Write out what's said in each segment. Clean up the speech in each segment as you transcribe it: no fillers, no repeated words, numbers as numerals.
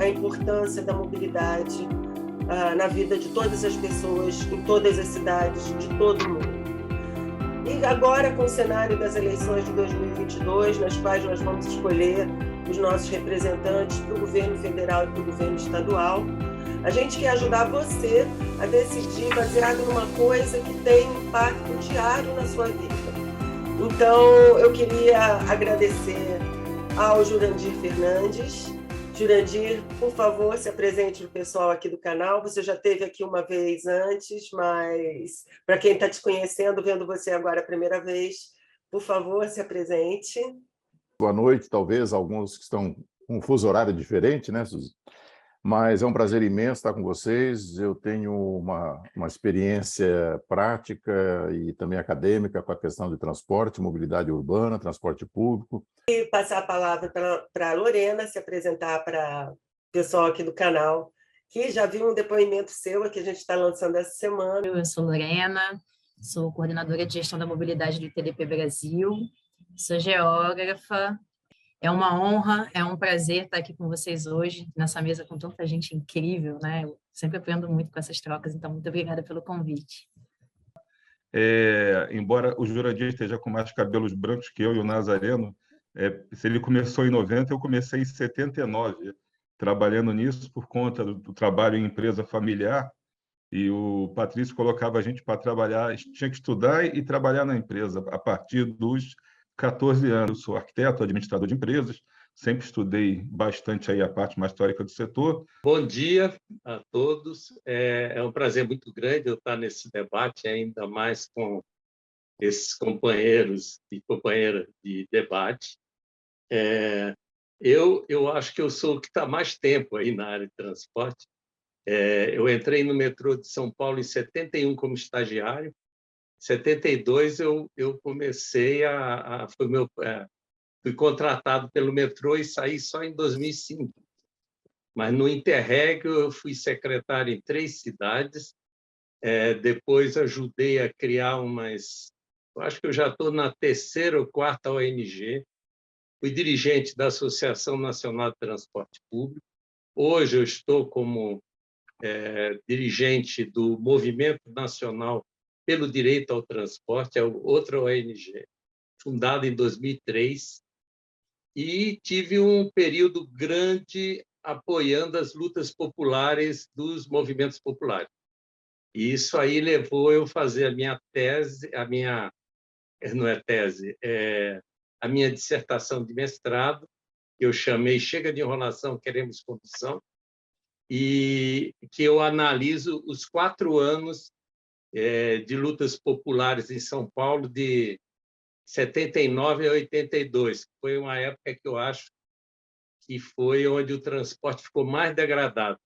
importância da mobilidade na vida de todas as pessoas, em todas as cidades, de todo o mundo. E agora, com o cenário das eleições de 2022, nas quais nós vamos escolher os nossos representantes para o governo federal e para o governo estadual, a gente quer ajudar você a decidir baseado numa coisa que tem impacto diário na sua vida. Então, eu queria agradecer ao Jurandir Fernandes. Jurandir, por favor, se apresente para o pessoal aqui do canal. Você já esteve aqui uma vez antes, mas para quem está te conhecendo, vendo você agora a primeira vez, por favor, se apresente. Boa noite, talvez alguns que estão com um fuso horário diferente, né, Suzy? Mas é um prazer imenso estar com vocês. Eu tenho uma experiência prática e também acadêmica com a questão de transporte, mobilidade urbana, transporte público. E passar a palavra para a Lorena, se apresentar para o pessoal aqui do canal, que já viu um depoimento seu que a gente está lançando essa semana. Eu sou Lorena, sou coordenadora de gestão da mobilidade do ITDP Brasil, sou geógrafa. É uma honra, é um prazer estar aqui com vocês hoje, nessa mesa com tanta gente incrível, né? Eu sempre aprendo muito com essas trocas, então muito obrigada pelo convite. Embora o Jurandir esteja com mais cabelos brancos que eu e o Nazareno, se ele começou em 90, eu comecei em 79, trabalhando nisso por conta do trabalho em empresa familiar, e o Patrício colocava a gente para trabalhar, tinha que estudar e trabalhar na empresa a partir dos 14 anos. Eu sou arquiteto, administrador de empresas, sempre estudei bastante aí a parte mais teórica do setor. Bom dia a todos. É um prazer muito grande eu estar nesse debate, ainda mais com esses companheiros e companheiras de debate. Eu acho que eu sou o que está mais tempo aí na área de transporte. Eu entrei no metrô de São Paulo em 71 como estagiário. Em 72 eu comecei fui contratado pelo metrô e saí só em 2005. Mas no Interregio eu fui secretário em 3 cidades. Depois ajudei a criar eu acho que eu já estou na 3ª ou 4ª ONG. Fui dirigente da Associação Nacional de Transporte Público. Hoje eu estou como dirigente do Movimento Nacional pelo Direito ao Transporte, é outra ONG, fundada em 2003, e tive um período grande apoiando as lutas populares dos movimentos populares. E isso aí levou eu a fazer a minha tese, não é tese, a minha dissertação de mestrado, que eu chamei Chega de Enrolação, Queremos Condução, e que eu analiso os 4 anos de lutas populares em São Paulo, de 79 a 82. Foi uma época que eu acho que foi onde o transporte ficou mais degradado.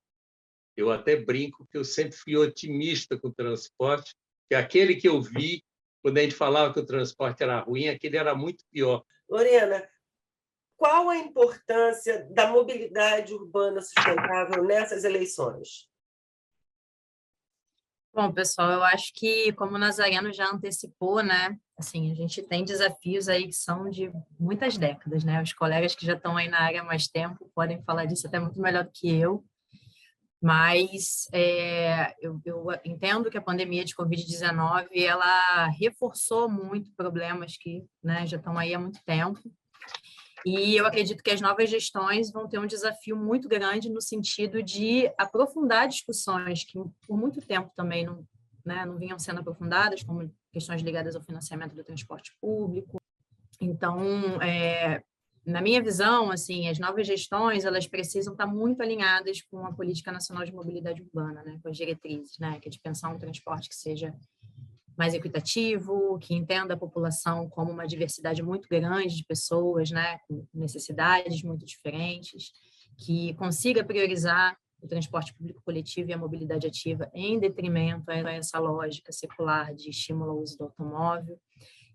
Eu até brinco que eu sempre fui otimista com o transporte, que aquele que eu vi, quando a gente falava que o transporte era ruim, aquele era muito pior. Lorena, qual a importância da mobilidade urbana sustentável nessas eleições? Bom, pessoal, eu acho que, como o Nazareno já antecipou, né, assim, a gente tem desafios aí que são de muitas décadas, né? Os colegas que já estão aí na área há mais tempo podem falar disso até muito melhor do que eu, mas eu entendo que a pandemia de Covid-19 ela reforçou muito problemas que, né, já estão aí há muito tempo. E eu acredito que as novas gestões vão ter um desafio muito grande no sentido de aprofundar discussões que, por muito tempo, também não vinham sendo aprofundadas, como questões ligadas ao financiamento do transporte público. Então, na minha visão, assim, as novas gestões elas precisam estar muito alinhadas com a Política Nacional de Mobilidade Urbana, né, com as diretrizes, né, que é de pensar um transporte que seja mais equitativo, que entenda a população como uma diversidade muito grande de pessoas, né, com necessidades muito diferentes, que consiga priorizar o transporte público coletivo e a mobilidade ativa em detrimento a essa lógica secular de estímulo ao uso do automóvel.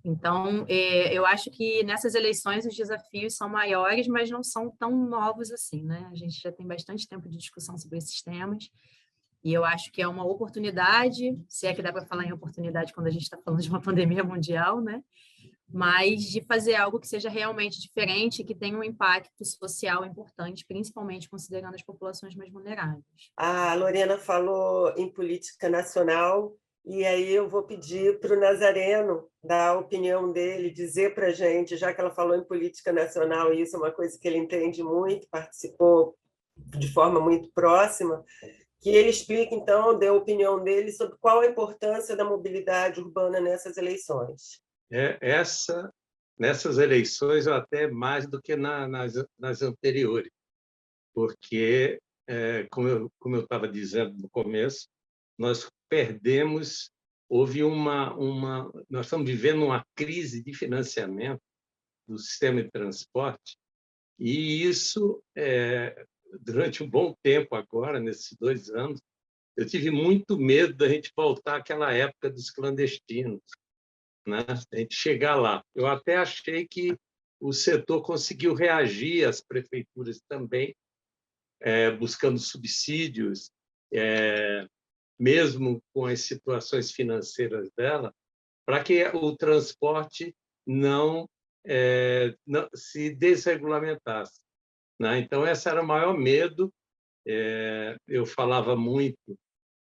Então, eu acho que nessas eleições os desafios são maiores, mas não são tão novos assim, né? A gente já tem bastante tempo de discussão sobre esses temas. E eu acho que é uma oportunidade, se é que dá para falar em oportunidade quando a gente está falando de uma pandemia mundial, né? mas de fazer algo que seja realmente diferente, que tenha um impacto social importante, principalmente considerando as populações mais vulneráveis. A Lorena falou em política nacional, e aí eu vou pedir para o Nazareno dar a opinião dele, dizer para a gente, já que ela falou em política nacional, e isso é uma coisa que ele entende muito, participou de forma muito próxima, que ele explique, então, dê a opinião dele sobre qual a importância da mobilidade urbana nessas eleições. Nessas eleições, até mais do que nas anteriores, porque, como eu estava dizendo no começo, nós perdemos, nós estamos vivendo uma crise de financiamento do sistema de transporte, e isso, durante um bom tempo agora, nesses 2 anos, eu tive muito medo da gente voltar àquela época dos clandestinos, né? A gente chegar lá. Eu até achei que o setor conseguiu reagir, as prefeituras também, buscando subsídios, mesmo com as situações financeiras dela, para que o transporte não se desregulamentasse, né? Então, esse era o maior medo. Eu falava muito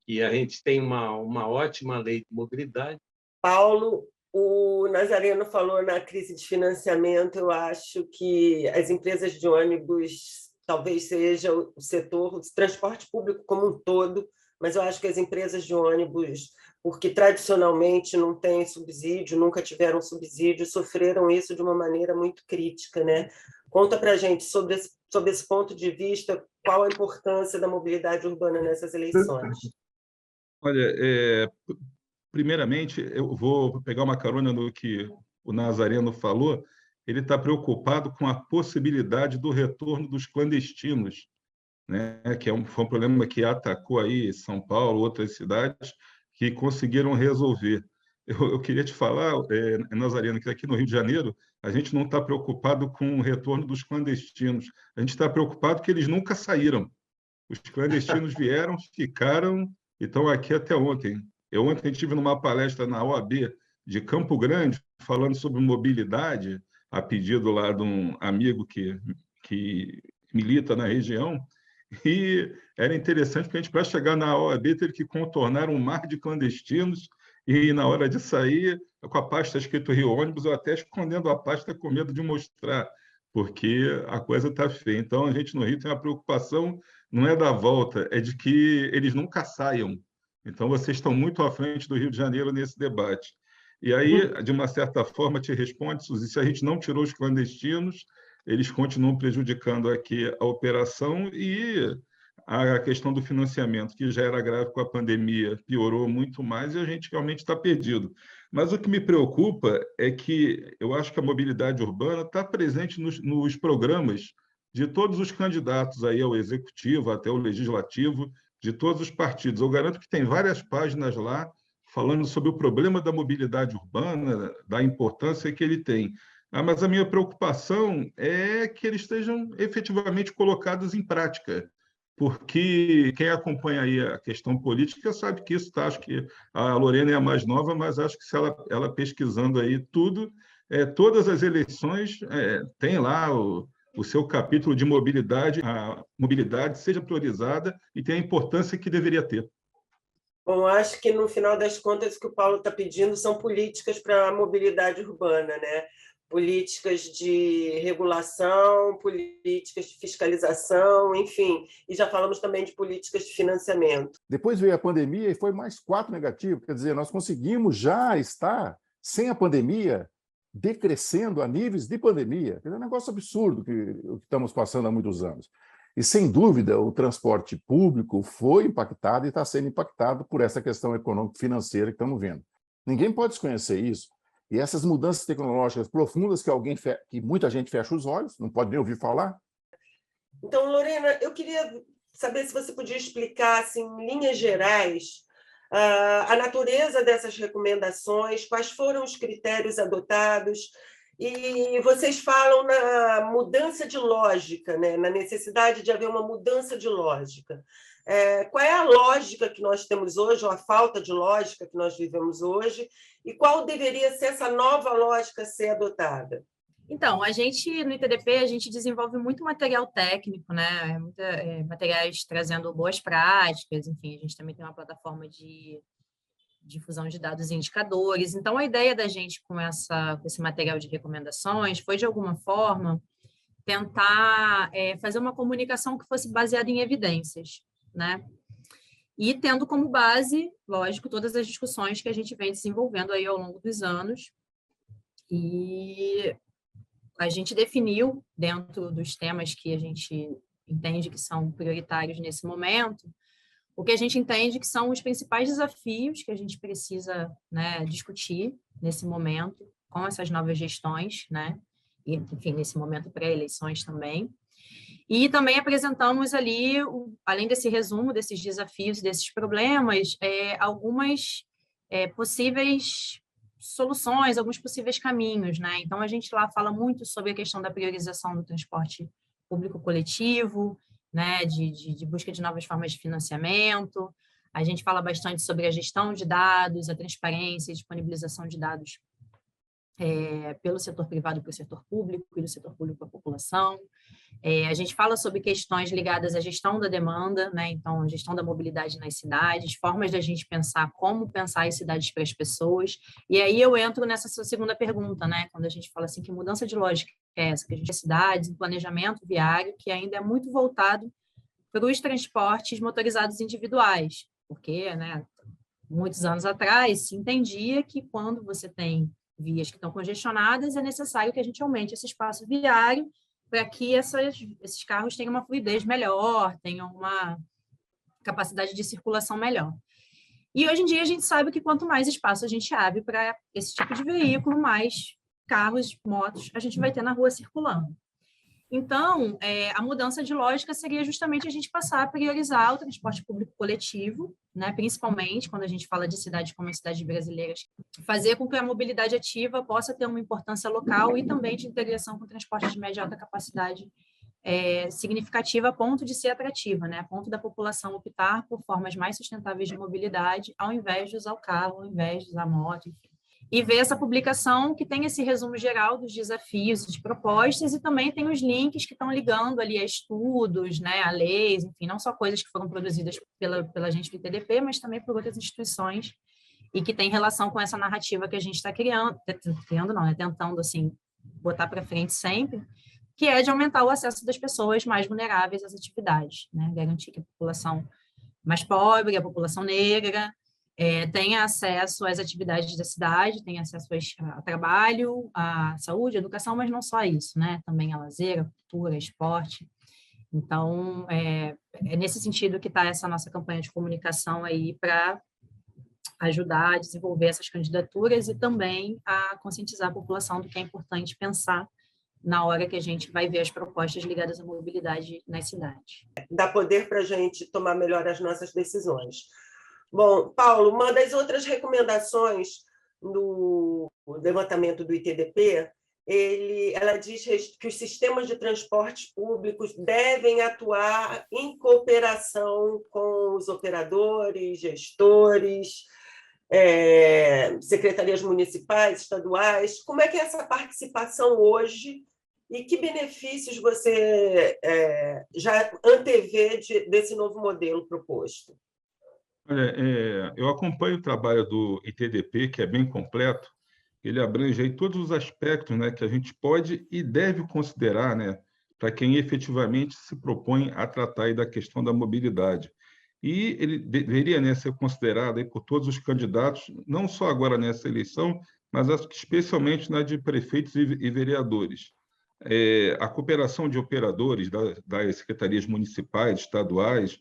que a gente tem uma ótima lei de mobilidade. Paulo, o Nazareno falou na crise de financiamento. Eu acho que as empresas de ônibus talvez seja o setor de transporte público como um todo, mas eu acho que as empresas de ônibus, porque tradicionalmente não têm subsídio, nunca tiveram subsídio, sofreram isso de uma maneira muito crítica, né? Conta para a gente sobre esse ponto de vista, qual a importância da mobilidade urbana nessas eleições. Olha, primeiramente, eu vou pegar uma carona no que o Nazareno falou. Ele está preocupado com a possibilidade do retorno dos clandestinos, né? Que foi um problema que atacou aí São Paulo, outras cidades, que conseguiram resolver. Eu queria te falar, Nazareno, que aqui no Rio de Janeiro a gente não está preocupado com o retorno dos clandestinos. A gente está preocupado que eles nunca saíram. Os clandestinos vieram, ficaram e estão aqui até ontem. Eu ontem estive numa palestra na OAB de Campo Grande, falando sobre mobilidade, a pedido lá de um amigo que milita na região, e era interessante porque a gente, para chegar na OAB, teve que contornar um mar de clandestinos, e na hora de sair, com a pasta escrito Rio Ônibus, eu até escondendo a pasta com medo de mostrar, porque a coisa está feia. Então, a gente no Rio tem uma preocupação, não é da volta, é de que eles nunca saiam. Então, vocês estão muito à frente do Rio de Janeiro nesse debate. E aí, de uma certa forma, te responde, Suzy, se a gente não tirou os clandestinos, eles continuam prejudicando aqui a operação, e a questão do financiamento, que já era grave com a pandemia, piorou muito mais e a gente realmente está perdido. Mas o que me preocupa é que eu acho que a mobilidade urbana está presente nos programas de todos os candidatos aí ao executivo, até o legislativo, de todos os partidos. Eu garanto que tem várias páginas lá falando sobre o problema da mobilidade urbana, da importância que ele tem. Mas a minha preocupação é que eles estejam efetivamente colocados em prática, porque quem acompanha aí a questão política sabe que isso, tá? Acho que a Lorena é a mais nova, mas acho que se ela pesquisando aí tudo, todas as eleições tem lá o seu capítulo de mobilidade, a mobilidade seja priorizada e tem a importância que deveria ter. Bom, acho que, no final das contas, o que o Paulo está pedindo são políticas para a mobilidade urbana, né? Políticas de regulação, políticas de fiscalização, enfim. E já falamos também de políticas de financiamento. Depois veio a pandemia e foi mais 4 negativo. Quer dizer, nós conseguimos já estar, sem a pandemia, decrescendo a níveis de pandemia. É um negócio absurdo que estamos passando há muitos anos. E, sem dúvida, o transporte público foi impactado e está sendo impactado por essa questão econômico-financeira que estamos vendo. Ninguém pode desconhecer isso. E essas mudanças tecnológicas profundas que muita gente fecha os olhos, não pode nem ouvir falar. Então, Lorena, eu queria saber se você podia explicar, assim, em linhas gerais, a natureza dessas recomendações, quais foram os critérios adotados. E vocês falam na mudança de lógica, né? Na necessidade de haver uma mudança de lógica. Qual é a lógica que nós temos hoje, ou a falta de lógica que nós vivemos hoje, e qual deveria ser essa nova lógica a ser adotada? Então, a gente, no ITDP, a gente desenvolve muito material técnico, né? Materiais trazendo boas práticas, enfim, a gente também tem uma plataforma de difusão de dados e indicadores. Então, a ideia da gente com esse material de recomendações foi, de alguma forma, tentar fazer uma comunicação que fosse baseada em evidências, né? E tendo como base, lógico, todas as discussões que a gente vem desenvolvendo aí ao longo dos anos. E a gente definiu, dentro dos temas que a gente entende que são prioritários nesse momento, o que a gente entende que são os principais desafios que a gente precisa, né, discutir nesse momento, com essas novas gestões, né? E, enfim, nesse momento pré-eleições também. E também apresentamos ali, além desse resumo desses desafios, desses problemas, algumas possíveis soluções, alguns possíveis caminhos, né? Então, a gente lá fala muito sobre a questão da priorização do transporte público coletivo, né? De busca de novas formas de financiamento. A gente fala bastante sobre a gestão de dados, a transparência e disponibilização de dados pelo setor privado para o setor público e do setor público para a população. A gente fala sobre questões ligadas à gestão da demanda, né? Então, a gestão da mobilidade nas cidades, formas da gente pensar como pensar as cidades para as pessoas. E aí eu entro nessa sua segunda pergunta, né? Quando a gente fala assim, que mudança de lógica é essa? Que a gente tem cidades, um planejamento viário que ainda é muito voltado para os transportes motorizados individuais, porque, né, muitos anos atrás se entendia que quando você tem vias que estão congestionadas, é necessário que a gente aumente esse espaço viário para que esses carros tenham uma fluidez melhor, tenham uma capacidade de circulação melhor. E hoje em dia a gente sabe que quanto mais espaço a gente abre para esse tipo de veículo, mais carros, motos a gente vai ter na rua circulando. Então, a mudança de lógica seria justamente a gente passar a priorizar o transporte público coletivo, né? Principalmente quando a gente fala de cidades como as cidades brasileiras, fazer com que a mobilidade ativa possa ter uma importância local e também de integração com o transporte de média e alta capacidade significativa a ponto de ser atrativa, né? A ponto da população optar por formas mais sustentáveis de mobilidade, ao invés de usar o carro, ao invés de usar a moto, enfim. E ver essa publicação que tem esse resumo geral dos desafios, de propostas, e também tem os links que estão ligando ali a estudos, né, a leis, enfim, não só coisas que foram produzidas pela gente do ITDP, mas também por outras instituições, e que tem relação com essa narrativa que a gente está tentando, assim, botar para frente sempre, que é de aumentar o acesso das pessoas mais vulneráveis às atividades, né, garantir que a população mais pobre, a população negra, tem acesso às atividades da cidade, tem acesso a trabalho, à saúde, à educação, mas não só isso, né? Também a lazer, a cultura, esporte. Então, é nesse sentido que está essa nossa campanha de comunicação aí para ajudar a desenvolver essas candidaturas e também a conscientizar a população do que é importante pensar na hora que a gente vai ver as propostas ligadas à mobilidade nas cidades. Dá poder para a gente tomar melhor as nossas decisões. Bom, Paulo, uma das outras recomendações no levantamento do ITDP, ela diz que os sistemas de transportes públicos devem atuar em cooperação com os operadores, gestores, secretarias municipais, estaduais. Como é que é essa participação hoje e que benefícios você já antevê desse novo modelo proposto? Olha, eu acompanho o trabalho do ITDP, que é bem completo. Ele abrange aí todos os aspectos, né, que a gente pode e deve considerar, né, para quem efetivamente se propõe a tratar aí da questão da mobilidade. E ele deveria, né, ser considerado aí por todos os candidatos, não só agora nessa eleição, mas especialmente na de prefeitos e vereadores. A cooperação de operadores das secretarias municipais, estaduais,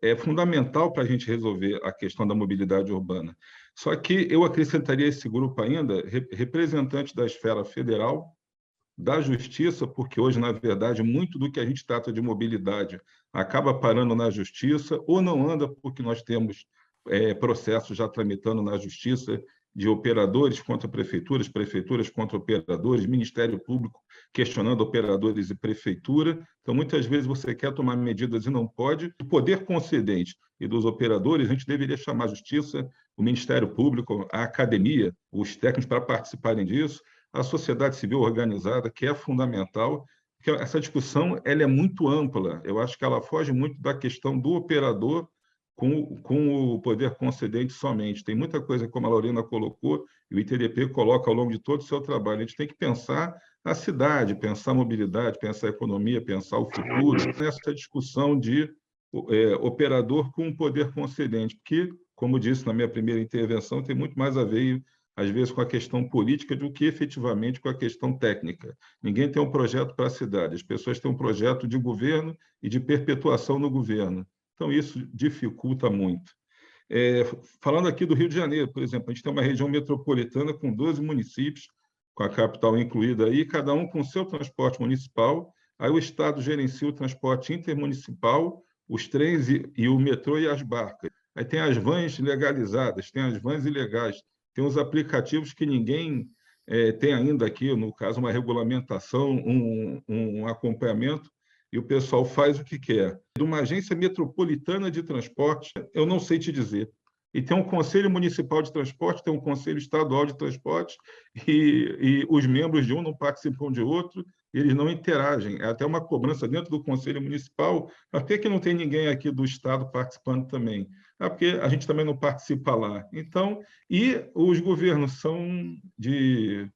é fundamental para a gente resolver a questão da mobilidade urbana. Só que eu acrescentaria esse grupo ainda representantes da esfera federal, da justiça, porque hoje, na verdade, muito do que a gente trata de mobilidade acaba parando na justiça ou não anda porque nós temos processos já tramitando na justiça de operadores contra prefeituras, prefeituras contra operadores, Ministério Público questionando operadores e prefeitura. Então, muitas vezes você quer tomar medidas e não pode. O poder concedente e dos operadores, a gente deveria chamar a Justiça, o Ministério Público, a academia, os técnicos para participarem disso, a sociedade civil organizada, que é fundamental, porque essa discussão ela é muito ampla. Eu acho que ela foge muito da questão do operador com o poder concedente somente. Tem muita coisa, como a Lorena colocou, e o ITDP coloca ao longo de todo o seu trabalho. A gente tem que pensar a cidade, pensar a mobilidade, pensar a economia, pensar o futuro, nessa discussão de operador com poder concedente, porque, como disse na minha primeira intervenção, tem muito mais a ver, às vezes, com a questão política do que efetivamente com a questão técnica. Ninguém tem um projeto para a cidade, as pessoas têm um projeto de governo e de perpetuação no governo. Então, isso dificulta muito. Falando aqui do Rio de Janeiro, por exemplo, a gente tem uma região metropolitana com 12 municípios, com a capital incluída aí, cada um com seu transporte municipal. Aí o Estado gerencia o transporte intermunicipal, os trens e o metrô e as barcas. Aí tem as vans legalizadas, tem as vans ilegais, tem os aplicativos que ninguém tem ainda aqui, no caso, uma regulamentação, um acompanhamento, e o pessoal faz o que quer. De uma agência metropolitana de transporte, eu não sei te dizer. E tem um Conselho Municipal de Transporte, tem um Conselho Estadual de Transporte, e os membros de um não participam de outro, eles não interagem. É até uma cobrança dentro do Conselho Municipal, até que não tem ninguém aqui do Estado participando também. Porque a gente também não participa lá. Então, e os governos são de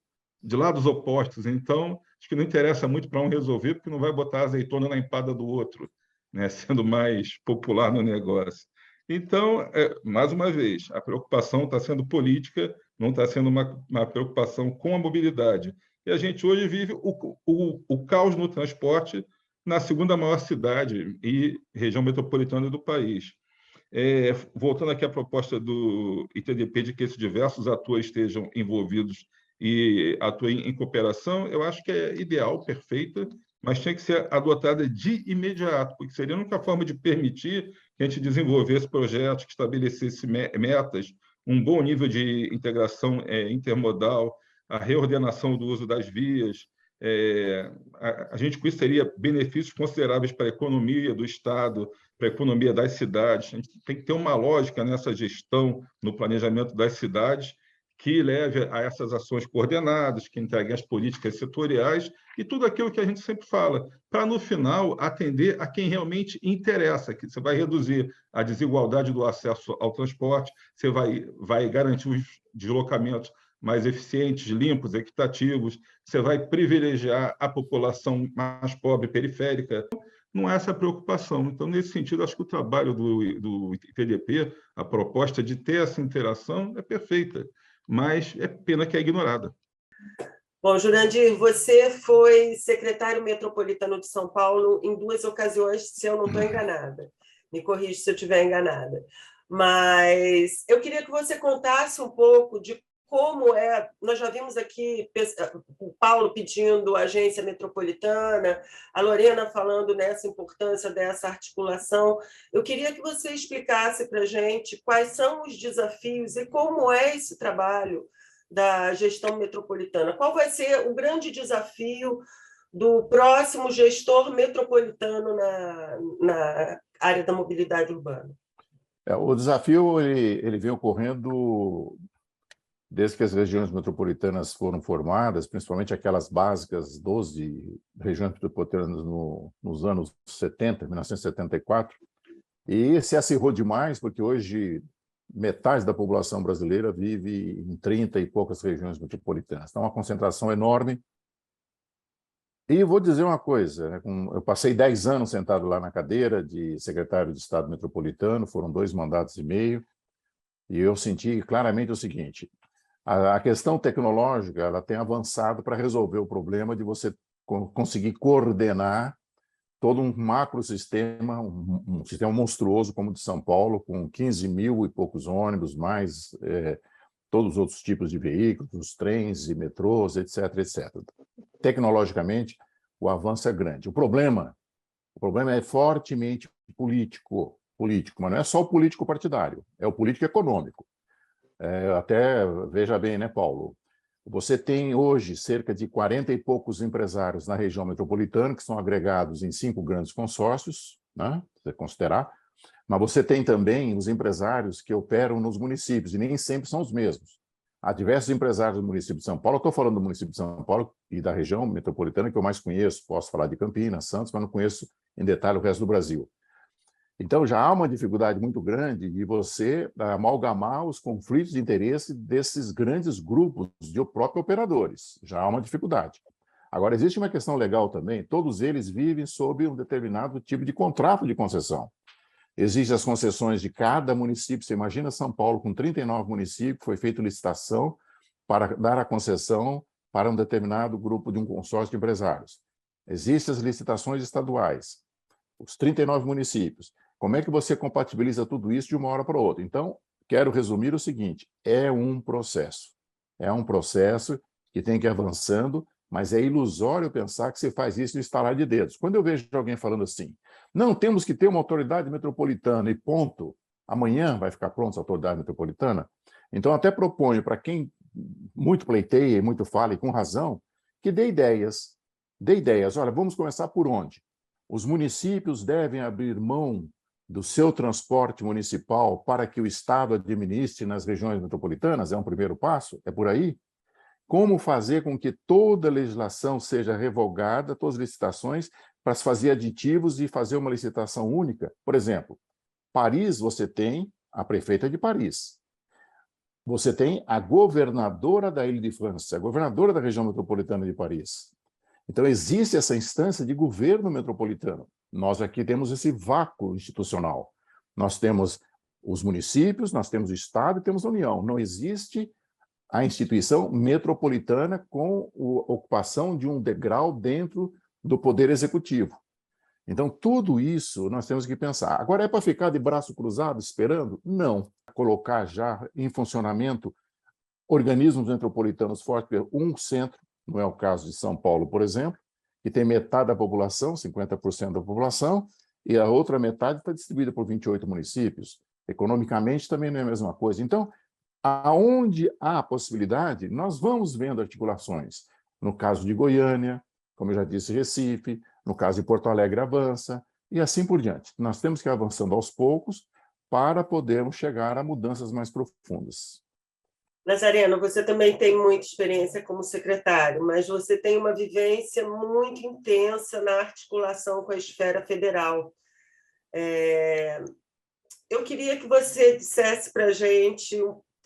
lados opostos, então acho que não interessa muito para um resolver, porque não vai botar azeitona na empada do outro, né, sendo mais popular no negócio. Então, mais uma vez, a preocupação está sendo política, não está sendo uma preocupação com a mobilidade. E a gente hoje vive o caos no transporte na segunda maior cidade e região metropolitana do país. Voltando aqui à proposta do ITDP de que esses diversos atores estejam envolvidos e atuem em cooperação, eu acho que é ideal, perfeita, mas tinha que ser adotada de imediato, porque seria a única forma de permitir que a gente desenvolvesse projetos, que estabelecesse metas, um bom nível de integração intermodal, a reordenação do uso das vias. A gente com isso teria benefícios consideráveis para a economia do Estado, para a economia das cidades. A gente tem que ter uma lógica nessa gestão, no planejamento das cidades, que leve a essas ações coordenadas, que entreguem as políticas setoriais e tudo aquilo que a gente sempre fala, para, no final, atender a quem realmente interessa, que você vai reduzir a desigualdade do acesso ao transporte, você vai garantir os deslocamentos mais eficientes, limpos, equitativos, você vai privilegiar a população mais pobre periférica. Não é essa a preocupação. Então, nesse sentido, acho que o trabalho do ITDP, a proposta de ter essa interação é perfeita, mas é pena que é ignorada. Bom, Jurandir, você foi secretário metropolitano de São Paulo em 2 ocasiões, se eu não estou enganada. Me corrija se eu estiver enganada. Mas eu queria que você contasse um pouco de como nós já vimos aqui o Paulo pedindo a agência metropolitana, a Lorena falando nessa importância dessa articulação. Eu queria que você explicasse para a gente quais são os desafios e como é esse trabalho da gestão metropolitana. Qual vai ser o grande desafio do próximo gestor metropolitano na área da mobilidade urbana? O desafio ele vem ocorrendo desde que as regiões metropolitanas foram formadas, principalmente aquelas básicas, 12 regiões metropolitanas nos anos 70, 1974, e se acirrou demais, porque hoje metade da população brasileira vive em 30 e poucas regiões metropolitanas. Então, uma concentração enorme. E vou dizer uma coisa, eu passei 10 anos sentado lá na cadeira de secretário de Estado metropolitano, foram 2 mandatos e meio, e eu senti claramente o seguinte: a questão tecnológica ela tem avançado para resolver o problema de você conseguir coordenar todo um macrosistema, um sistema monstruoso como o de São Paulo, com 15 mil e poucos ônibus, mais todos os outros tipos de veículos, os trens e metrôs, etc., etc. Tecnologicamente, o avanço é grande. O problema é fortemente político, mas não é só o político partidário, é o político econômico. Até, veja bem, né, Paulo? Você tem hoje cerca de 40 e poucos empresários na região metropolitana, que são agregados em 5 grandes consórcios, né, você considerar, mas você tem também os empresários que operam nos municípios, e nem sempre são os mesmos. Há diversos empresários do município de São Paulo. Eu estou falando do município de São Paulo e da região metropolitana que eu mais conheço. Posso falar de Campinas, Santos, mas não conheço em detalhe o resto do Brasil. Então, já há uma dificuldade muito grande de você amalgamar os conflitos de interesse desses grandes grupos de próprios operadores. Já há uma dificuldade. Agora, existe uma questão legal também. Todos eles vivem sob um determinado tipo de contrato de concessão. Existem as concessões de cada município. Você imagina São Paulo com 39 municípios, foi feita licitação para dar a concessão para um determinado grupo de um consórcio de empresários. Existem as licitações estaduais, os 39 municípios. Como é que você compatibiliza tudo isso de uma hora para outra? Então, quero resumir o seguinte, é um processo. É um processo que tem que ir avançando, mas é ilusório pensar que você faz isso no estalar de dedos. Quando eu vejo alguém falando assim, não, temos que ter uma autoridade metropolitana e ponto, amanhã vai ficar pronta essa autoridade metropolitana? Então, até proponho para quem muito pleiteia e muito fala, e com razão, que dê ideias. Dê ideias. Olha, vamos começar por onde? Os municípios devem abrir mão do seu transporte municipal para que o Estado administre nas regiões metropolitanas? É um primeiro passo? É por aí? Como fazer com que toda a legislação seja revogada, todas as licitações, para se fazer aditivos e fazer uma licitação única? Por exemplo, Paris, você tem a prefeita de Paris. Você tem a governadora da Île-de-France, a governadora da região metropolitana de Paris. Então, existe essa instância de governo metropolitano. Nós aqui temos esse vácuo institucional. Nós temos os municípios, nós temos o Estado e temos a União. Não existe a instituição metropolitana com a ocupação de um degrau dentro do Poder Executivo. Então, tudo isso nós temos que pensar. Agora, é para ficar de braço cruzado esperando? Não. Colocar já em funcionamento organismos metropolitanos fortes, um centro, não é o caso de São Paulo, por exemplo, que tem metade da população, 50% da população, e a outra metade está distribuída por 28 municípios. Economicamente também não é a mesma coisa. Então, aonde há possibilidade, nós vamos vendo articulações. No caso de Goiânia, como eu já disse, Recife, no caso de Porto Alegre avança, e assim por diante. Nós temos que ir avançando aos poucos para podermos chegar a mudanças mais profundas. Nazareno, você também tem muita experiência como secretário, mas você tem uma vivência muito intensa na articulação com a esfera federal. Eu queria que você dissesse para a gente,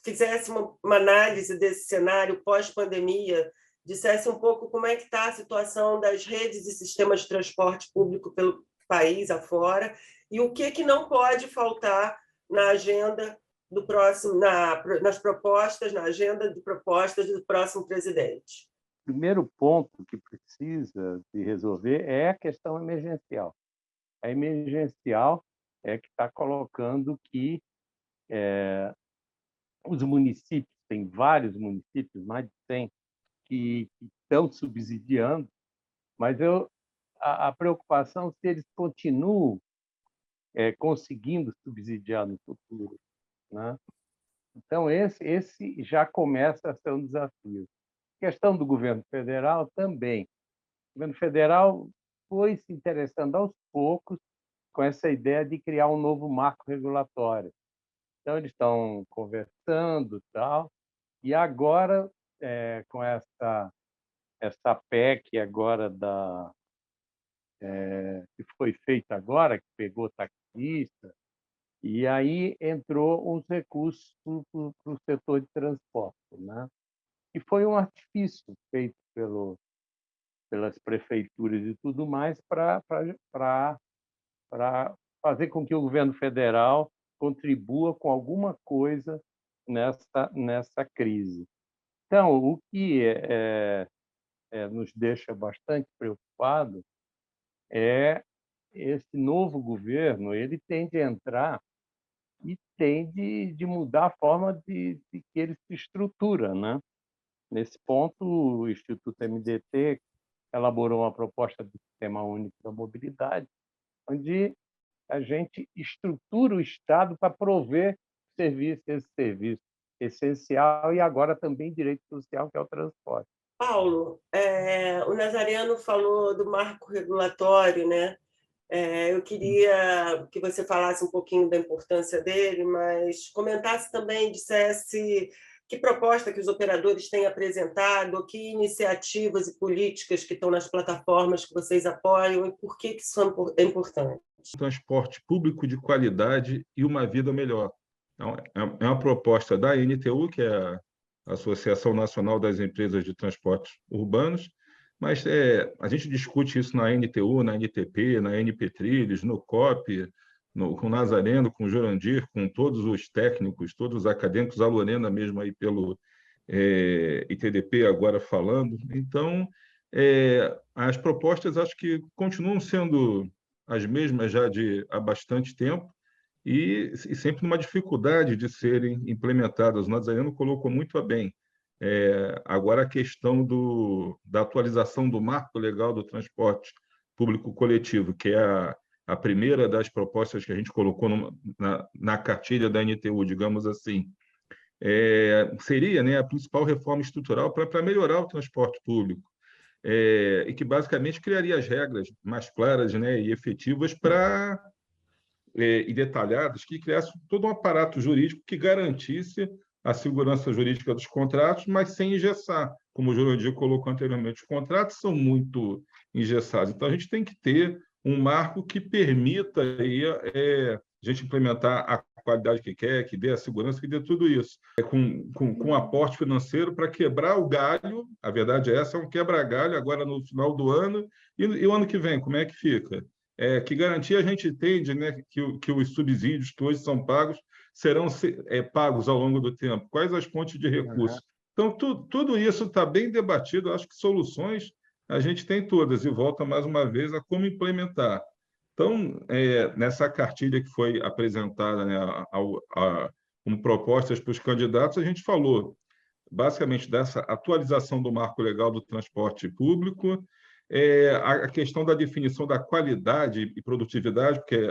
fizesse uma análise desse cenário pós-pandemia, dissesse um pouco como é que está a situação das redes e sistemas de transporte público pelo país afora e o que não pode faltar na agenda do próximo, nas propostas, na agenda de propostas do próximo presidente. O primeiro ponto que precisa de resolver é a questão emergencial. A emergencial é que está colocando que os municípios, tem vários municípios, mais de 100, que estão subsidiando, mas a preocupação se eles continuam conseguindo subsidiar no futuro, né? Então, esse já começa a ser um desafio. A questão do governo federal também. O governo federal foi se interessando aos poucos com essa ideia de criar um novo marco regulatório. Então, eles estão conversando e tal, e agora, com essa PEC agora que foi feita agora, que pegou taxista, e aí entrou uns recursos para o setor de transporte, né? E foi um artifício feito pelas prefeituras e tudo mais para fazer com que o governo federal contribua com alguma coisa nessa crise. Então, o que nos deixa bastante preocupado é esse novo governo, ele tem de entrar e tem de mudar a forma de que ele se estrutura, né? Nesse ponto, o Instituto MDT elaborou uma proposta de Sistema Único da Mobilidade, onde a gente estrutura o Estado para prover esse serviço. essencial, e agora também direito social, que é o transporte. Paulo, o Nazareno falou do marco regulatório, né? Eu queria que você falasse um pouquinho da importância dele, mas comentasse também, dissesse que proposta que os operadores têm apresentado, que iniciativas e políticas que estão nas plataformas que vocês apoiam e por que isso é importante. Transporte público de qualidade e uma vida melhor. Então, é uma proposta da ANTU, que é a Associação Nacional das Empresas de Transportes Urbanos, mas a gente discute isso na ANTU, na NTP, na NP Trilhos, no COP, com o Nazareno, com o Jurandir, com todos os técnicos, todos os acadêmicos, a Lorena mesmo aí pelo ITDP agora falando. Então, as propostas acho que continuam sendo as mesmas já há bastante tempo, e sempre numa dificuldade de serem implementadas. O Nazareno colocou muito bem. Agora, a questão da atualização do marco legal do transporte público coletivo, que é a primeira das propostas que a gente colocou na cartilha da NTU, digamos assim, seria, né, a principal reforma estrutural para melhorar o transporte público, e que basicamente criaria as regras mais claras, né, e efetivas e detalhadas, que criasse todo um aparato jurídico que garantisse a segurança jurídica dos contratos, mas sem engessar. Como o Jurandir colocou anteriormente, os contratos são muito engessados. Então, a gente tem que ter um marco que permita aí, a gente implementar a qualidade que quer, que dê a segurança, que dê tudo isso. Com aporte financeiro para quebrar o galho, a verdade é essa, é um quebra-galho agora no final do ano, e o ano que vem, como é que fica? Que garantia a gente entende, né, que os subsídios que hoje são pagos serão pagos ao longo do tempo? Quais as fontes de recursos? Então, tudo isso está bem debatido. Acho que soluções a gente tem todas, e volta mais uma vez a como implementar. Então, nessa cartilha que foi apresentada, né, como propostas para os candidatos, a gente falou basicamente dessa atualização do marco legal do transporte público, a questão da definição da qualidade e produtividade, porque,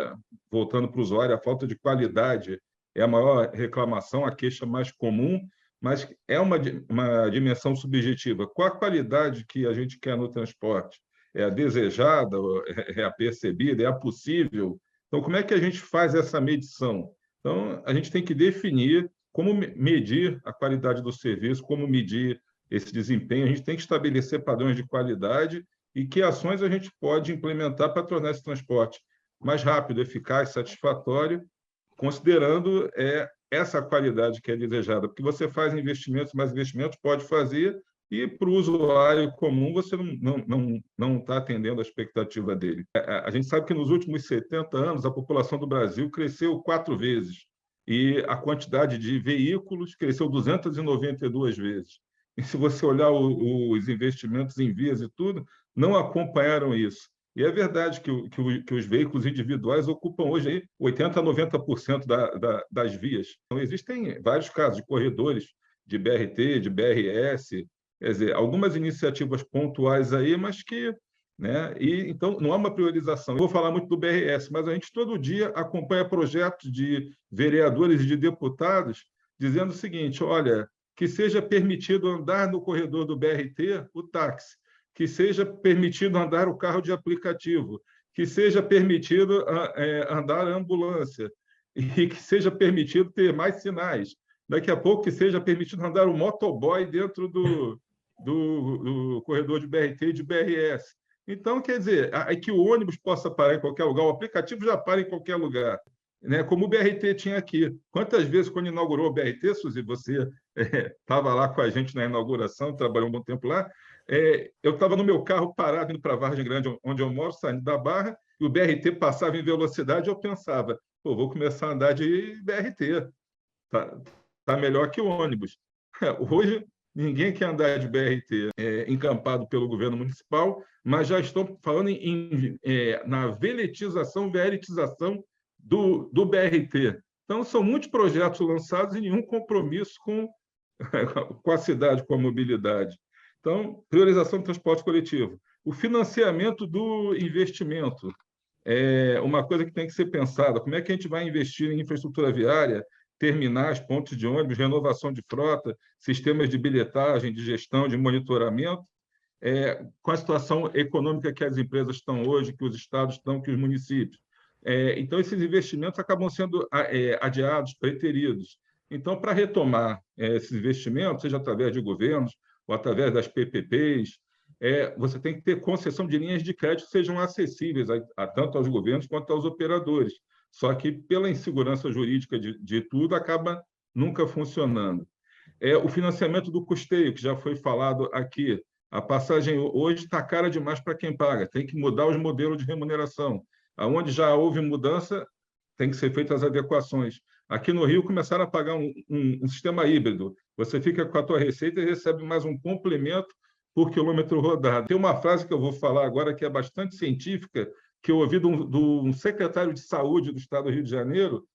voltando para o usuário, a falta de qualidade é a maior reclamação, a queixa mais comum, mas é uma dimensão subjetiva. Qual a qualidade que a gente quer no transporte? É a desejada, é a percebida, é a possível? Então, como é que a gente faz essa medição? Então, a gente tem que definir como medir a qualidade do serviço, como medir esse desempenho. A gente tem que estabelecer padrões de qualidade e que ações a gente pode implementar para tornar esse transporte mais rápido, eficaz, satisfatório, considerando essa qualidade que é desejada. Porque você faz investimentos, mais investimentos pode fazer, e para o usuário comum você não está atendendo a expectativa dele. A gente sabe que nos últimos 70 anos a população do Brasil cresceu 4 vezes, e a quantidade de veículos cresceu 292 vezes. E se você olhar os investimentos em vias e tudo, não acompanharam isso. E é verdade que os veículos individuais ocupam hoje aí 80% a 90% das vias. Então, existem vários casos de corredores de BRT, de BRS, quer dizer, algumas iniciativas pontuais aí, mas que... né? E, então, não há uma priorização. Eu vou falar muito do BRS, mas a gente todo dia acompanha projetos de vereadores e de deputados dizendo o seguinte: olha, que seja permitido andar no corredor do BRT o táxi, que seja permitido andar o carro de aplicativo, que seja permitido andar a ambulância, e que seja permitido ter mais sinais. Daqui a pouco, que seja permitido andar o motoboy dentro do corredor de BRT e de BRS. Então, quer dizer, que o ônibus possa parar em qualquer lugar, o aplicativo já para em qualquer lugar, né? Como o BRT tinha aqui. Quantas vezes, quando inaugurou o BRT, Suzy, você estava lá com a gente na inauguração, trabalhou um bom tempo lá, eu estava no meu carro parado, indo para Vargem Grande, onde eu moro, saindo da Barra, e o BRT passava em velocidade, eu pensava, pô, vou começar a andar de BRT, tá melhor que o ônibus. Hoje, ninguém quer andar de BRT encampado pelo governo municipal, mas já estão falando na veletização, veritização do BRT. Então, são muitos projetos lançados e nenhum compromisso com a cidade, com a mobilidade. Então, priorização do transporte coletivo. O financiamento do investimento é uma coisa que tem que ser pensada. Como é que a gente vai investir em infraestrutura viária, terminais, pontos de ônibus, renovação de frota, sistemas de bilhetagem, de gestão, de monitoramento, com a situação econômica que as empresas estão hoje, que os estados estão, que os municípios. Então, esses investimentos acabam sendo adiados, preteridos. Então, para retomar esses investimentos, seja através de governos ou através das PPPs, você tem que ter concessão de linhas de crédito que sejam acessíveis tanto aos governos quanto aos operadores. Só que, pela insegurança jurídica de tudo, acaba nunca funcionando. O financiamento do custeio, que já foi falado aqui, a passagem hoje está cara demais para quem paga, tem que mudar os modelos de remuneração. Onde já houve mudança, tem que ser feitas as adequações. Aqui no Rio, começaram a pagar um sistema híbrido. Você fica com a tua receita e recebe mais um complemento por quilômetro rodado. Tem uma frase que eu vou falar agora que é bastante científica, que eu ouvi de um secretário de saúde do estado do Rio de Janeiro,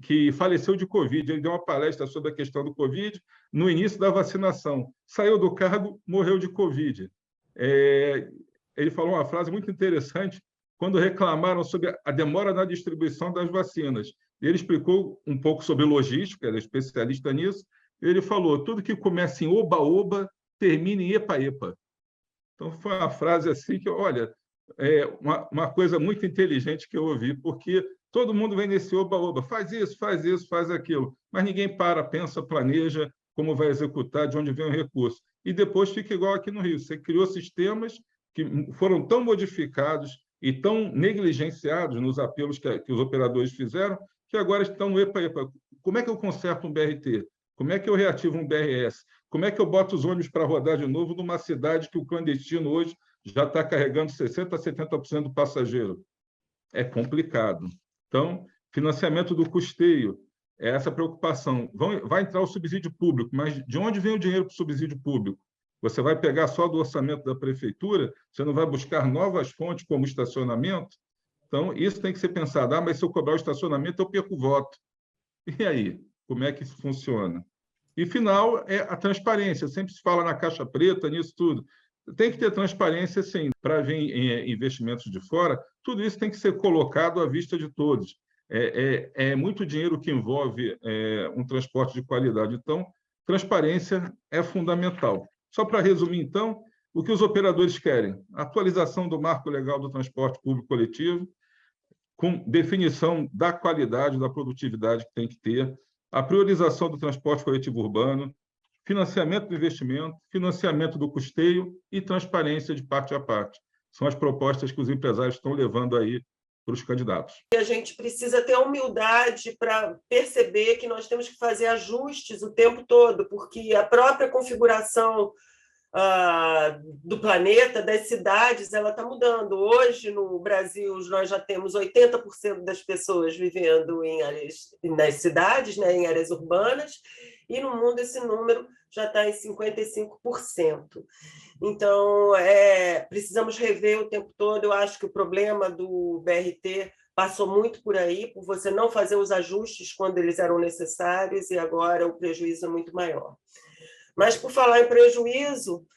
que faleceu de Covid. Ele deu uma palestra sobre a questão do Covid no início da vacinação. Saiu do cargo, morreu de Covid. Ele falou uma frase muito interessante quando reclamaram sobre a demora na distribuição das vacinas. Ele explicou um pouco sobre logística, ele é especialista nisso. Ele falou: tudo que começa em oba-oba termina em epa-epa. Então, foi uma frase assim que, olha, uma coisa muito inteligente que eu ouvi, porque todo mundo vem nesse oba-oba, faz isso, faz aquilo, mas ninguém pensa, planeja como vai executar, de onde vem o recurso. E depois fica igual aqui no Rio. Você criou sistemas que foram tão modificados e tão negligenciados nos apelos que os operadores fizeram, que agora estão no epa-epa. Como é que eu conserto um BRT? Como é que eu reativo um BRS? Como é que eu boto os ônibus para rodar de novo numa cidade que o clandestino hoje já está carregando 60% a 70% do passageiro? É complicado. Então, financiamento do custeio, essa preocupação. Vai entrar o subsídio público, mas de onde vem o dinheiro para o subsídio público? Você vai pegar só do orçamento da prefeitura? Você não vai buscar novas fontes como estacionamento? Então, isso tem que ser pensado. Mas se eu cobrar o estacionamento, eu perco o voto. E aí? Como é que isso funciona? E, final, é a transparência. Sempre se fala na caixa preta, nisso tudo. Tem que ter transparência, sim, para vir investimentos de fora. Tudo isso tem que ser colocado à vista de todos. É muito dinheiro que envolve um transporte de qualidade. Então, transparência é fundamental. Só para resumir, então, o que os operadores querem? Atualização do marco legal do transporte público coletivo, com definição da qualidade, da produtividade que tem que ter, a priorização do transporte coletivo urbano, financiamento do investimento, financiamento do custeio e transparência de parte a parte. São as propostas que os empresários estão levando aí para os candidatos. E a gente precisa ter humildade para perceber que nós temos que fazer ajustes o tempo todo, porque a própria configuração do planeta, das cidades, ela está mudando. Hoje, no Brasil, nós já temos 80% das pessoas vivendo nas cidades, né, em áreas urbanas, e no mundo esse número já está em 55%. Então, precisamos rever o tempo todo. Eu acho que o problema do BRT passou muito por aí, por você não fazer os ajustes quando eles eram necessários, e agora o prejuízo é muito maior. Mas, por falar em prejuízo,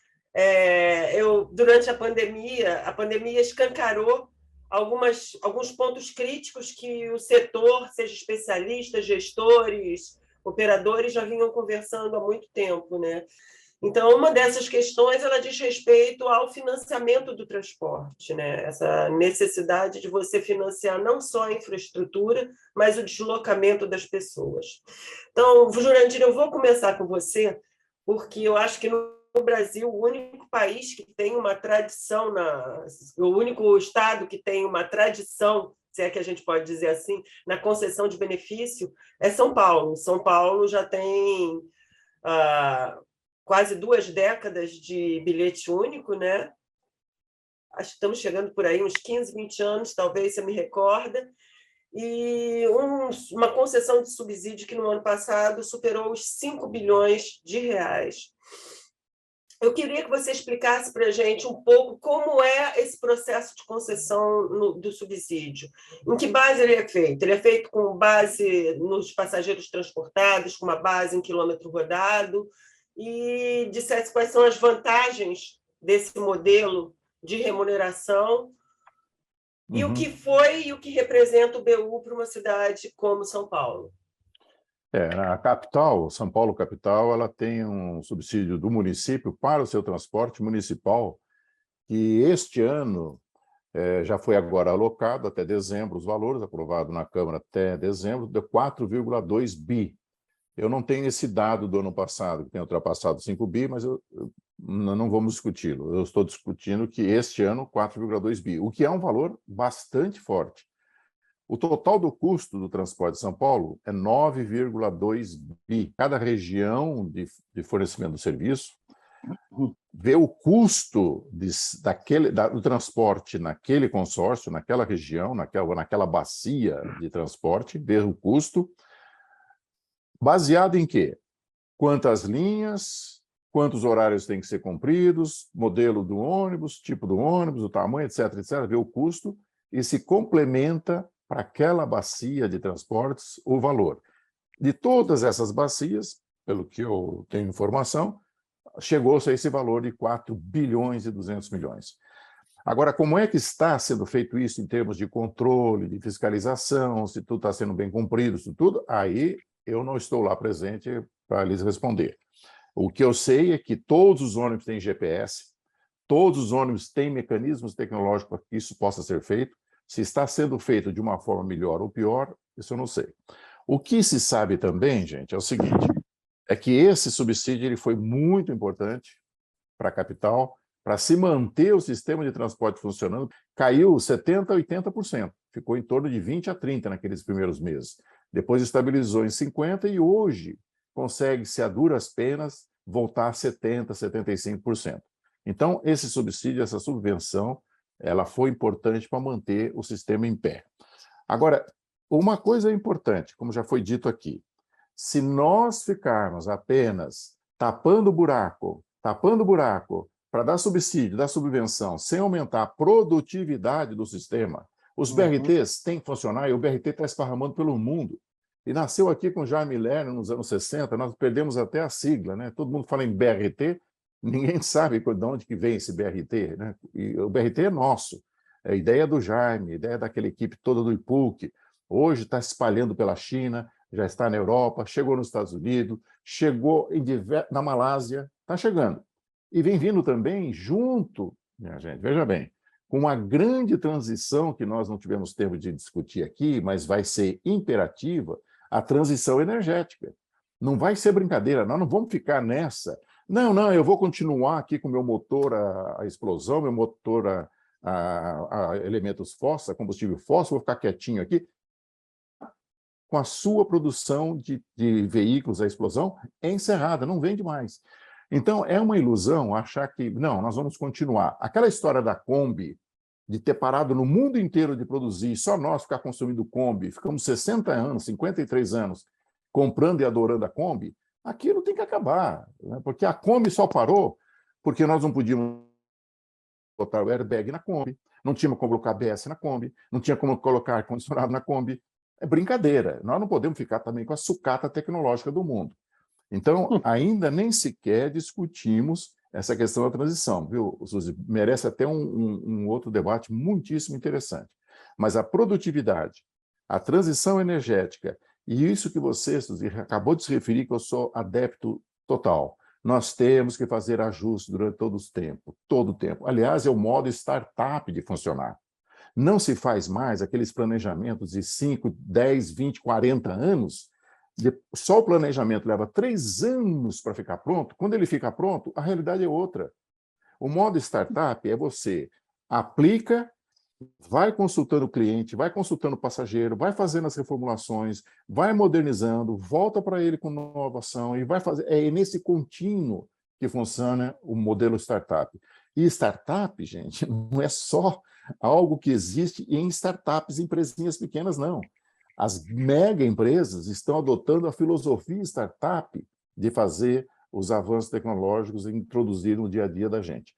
durante a pandemia escancarou alguns pontos críticos que o setor, seja especialistas, gestores, operadores, já vinham conversando há muito tempo, né? Então, uma dessas questões ela diz respeito ao financiamento do transporte, né? Essa necessidade de você financiar não só a infraestrutura, mas o deslocamento das pessoas. Então, Jurandir, eu vou começar com você, porque eu acho que no Brasil, o único país que tem uma tradição, o único estado que tem uma tradição, se é que a gente pode dizer assim, na concessão de benefício, é São Paulo. São Paulo já tem quase 2 décadas de bilhete único, né? Acho que estamos chegando por aí, uns 15, 20 anos, talvez, você me recorda, e uma concessão de subsídio que no ano passado superou os 5 bilhões de reais. Eu queria que você explicasse para a gente um pouco como é esse processo de concessão do subsídio. Em que base ele é feito? Ele é feito com base nos passageiros transportados, com uma base em quilômetro rodado, e dissesse quais são as vantagens desse modelo de remuneração e o que foi e o que representa o BU para uma cidade como São Paulo. A capital, São Paulo capital, ela tem um subsídio do município para o seu transporte municipal, que este ano já foi agora alocado até dezembro, os valores aprovados na Câmara até dezembro, de 4,2 bi. Eu não tenho esse dado do ano passado, que tem ultrapassado 5 bi, mas não vamos discuti-lo. Eu estou discutindo que este ano, 4,2 bi, o que é um valor bastante forte. O total do custo do transporte de São Paulo é 9,2 bi. Cada região de fornecimento do serviço vê o custo do transporte naquele consórcio, naquela região, naquela bacia de transporte, vê o custo, baseado em quê? Quantas linhas, quantos horários têm que ser cumpridos, modelo do ônibus, tipo do ônibus, o tamanho, etc., etc., vê o custo e se complementa para aquela bacia de transportes o valor. De todas essas bacias, pelo que eu tenho informação, chegou-se a esse valor de 4 bilhões e 200 milhões. Agora, como é que está sendo feito isso em termos de controle, de fiscalização, se tudo está sendo bem cumprido, isso tudo, aí eu não estou lá presente para lhes responder. O que eu sei é que todos os ônibus têm GPS, todos os ônibus têm mecanismos tecnológicos para que isso possa ser feito. Se está sendo feito de uma forma melhor ou pior, isso eu não sei. O que se sabe também, gente, é o seguinte, é que esse subsídio ele foi muito importante para a capital, para se manter o sistema de transporte funcionando, caiu 70% a 80%, ficou em torno de 20% a 30% naqueles primeiros meses. Depois estabilizou em 50% e hoje consegue-se a duras penas voltar a 70%, 75%. Então, esse subsídio, essa subvenção, ela foi importante para manter o sistema em pé. Agora, uma coisa importante, como já foi dito aqui, se nós ficarmos apenas tapando buraco para dar subsídio, dar subvenção, sem aumentar a produtividade do sistema, os BRTs têm que funcionar e o BRT está esparramando pelo mundo. E nasceu aqui com Jaime Lerner nos anos 60, nós perdemos até a sigla, né? Todo mundo fala em BRT, ninguém sabe de onde que vem esse BRT, né? E o BRT é nosso, é a ideia do Jaime, a ideia daquela equipe toda do IPUC. Hoje está se espalhando pela China, já está na Europa, chegou nos Estados Unidos, chegou na Malásia, está chegando. E vem vindo também junto, minha gente, veja bem, com uma grande transição que nós não tivemos tempo de discutir aqui, mas vai ser imperativa, a transição energética. Não vai ser brincadeira, nós não vamos ficar nessa. Não, eu vou continuar aqui com meu motor a explosão, meu motor a elementos fósseis, a combustível fóssil, vou ficar quietinho aqui. Com a sua produção de veículos a explosão é encerrada, não vende mais. Então, é uma ilusão achar que, não, nós vamos continuar. Aquela história da Kombi, de ter parado no mundo inteiro de produzir, só nós ficar consumindo Kombi, ficamos 60 anos, 53 anos, comprando e adorando a Kombi, aquilo tem que acabar, né? Porque a Kombi só parou porque nós não podíamos botar o airbag na Kombi, não tínhamos como colocar ABS na Kombi, não tinha como colocar ar-condicionado na Kombi. É brincadeira, nós não podemos ficar também com a sucata tecnológica do mundo. Então, ainda nem sequer discutimos essa questão da transição, viu, Suzy? Merece até um outro debate muitíssimo interessante. Mas a produtividade, a transição energética, e isso que você, Suzy, acabou de se referir, que eu sou adepto total. Nós temos que fazer ajustes durante todo o tempo. Aliás, é o modo startup de funcionar. Não se faz mais aqueles planejamentos de 5, 10, 20, 40 anos. Só o planejamento leva 3 anos para ficar pronto. Quando ele fica pronto, a realidade é outra. O modo startup é você aplica, vai consultando o cliente, vai consultando o passageiro, vai fazendo as reformulações, vai modernizando, volta para ele com inovação e vai fazer. É nesse contínuo que funciona o modelo startup. E startup, gente, não é só algo que existe em startups, empresinhas pequenas, não. As mega empresas estão adotando a filosofia startup de fazer os avanços tecnológicos e introduzir no dia a dia da gente.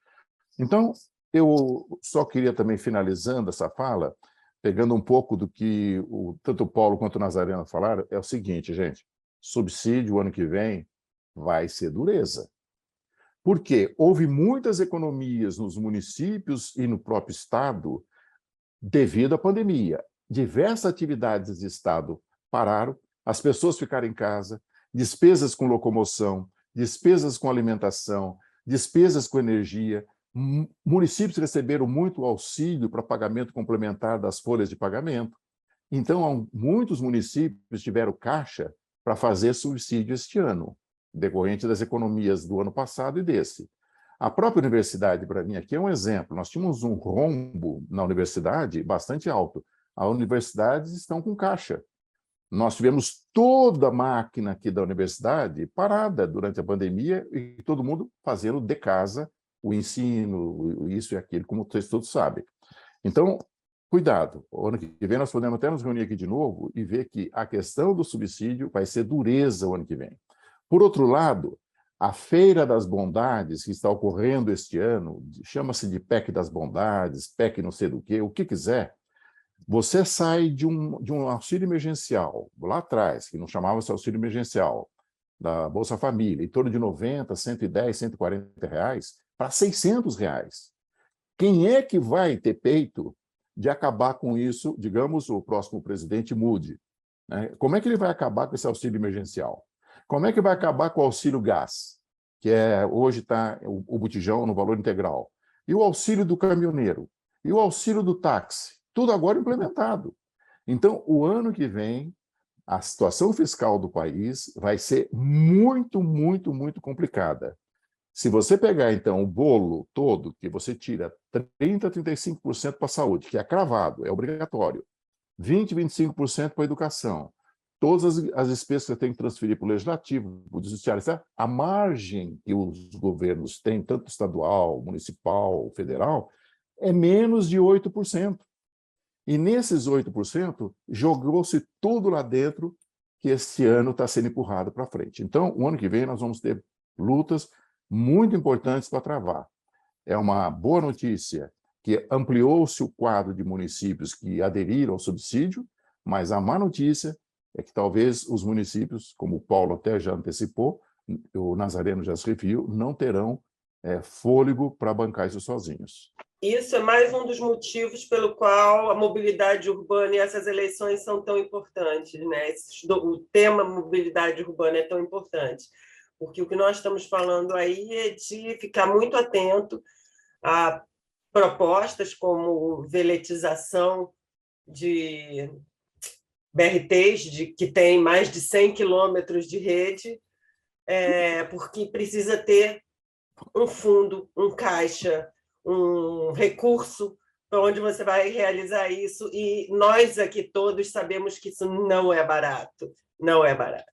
Então, eu só queria também, finalizando essa fala, pegando um pouco do que tanto o Paulo quanto o Nazareno falaram, é o seguinte, gente, subsídio o ano que vem vai ser dureza. Porque houve muitas economias nos municípios e no próprio Estado devido à pandemia. Diversas atividades de Estado pararam, as pessoas ficarem em casa, despesas com locomoção, despesas com alimentação, despesas com energia. Municípios receberam muito auxílio para pagamento complementar das folhas de pagamento. Então, muitos municípios tiveram caixa para fazer subsídio este ano, decorrente das economias do ano passado e desse. A própria universidade, para mim, aqui é um exemplo. Nós tínhamos um rombo na universidade bastante alto. As universidades estão com caixa. Nós tivemos toda a máquina aqui da universidade parada durante a pandemia e todo mundo fazendo de casa o ensino, isso e aquilo, como vocês todos sabem. Então, cuidado. O ano que vem nós podemos até nos reunir aqui de novo e ver que a questão do subsídio vai ser dureza o ano que vem. Por outro lado, a Feira das Bondades, que está ocorrendo este ano, chama-se de PEC das Bondades, PEC não sei do quê, o que quiser, você sai de um auxílio emergencial, lá atrás, que não chamava-se auxílio emergencial, da Bolsa Família, em torno de 90, 110, 140 reais, para 600 reais. Quem é que vai ter peito de acabar com isso, digamos, o próximo presidente mude? Né? Como é que ele vai acabar com esse auxílio emergencial? Como é que vai acabar com o auxílio gás, que hoje está o botijão no valor integral? E o auxílio do caminhoneiro? E o auxílio do táxi? Tudo agora implementado. Então, o ano que vem, a situação fiscal do país vai ser muito, muito, muito complicada. Se você pegar, então, o bolo todo, que você tira 30% a 35% para a saúde, que é cravado, é obrigatório, 20% a 25% para a educação, todas as despesas que você tem que transferir para o legislativo, para o judiciário, a margem que os governos têm, tanto estadual, municipal, federal, é menos de 8%. E nesses 8%, jogou-se tudo lá dentro que esse ano está sendo empurrado para frente. Então, o ano que vem nós vamos ter lutas muito importantes para travar. É uma boa notícia que ampliou-se o quadro de municípios que aderiram ao subsídio, mas a má notícia é que talvez os municípios, como o Paulo até já antecipou, o Nazareno já se referiu, não terão fôlego para bancar isso sozinhos. Isso é mais um dos motivos pelo qual a mobilidade urbana e essas eleições são tão importantes, né? O tema mobilidade urbana é tão importante, porque o que nós estamos falando aí é de ficar muito atento a propostas como veletização de BRTs, que tem mais de 100 quilômetros de rede, porque precisa ter um fundo, um caixa, um recurso para onde você vai realizar isso, e nós aqui todos sabemos que isso não é barato, não é barato.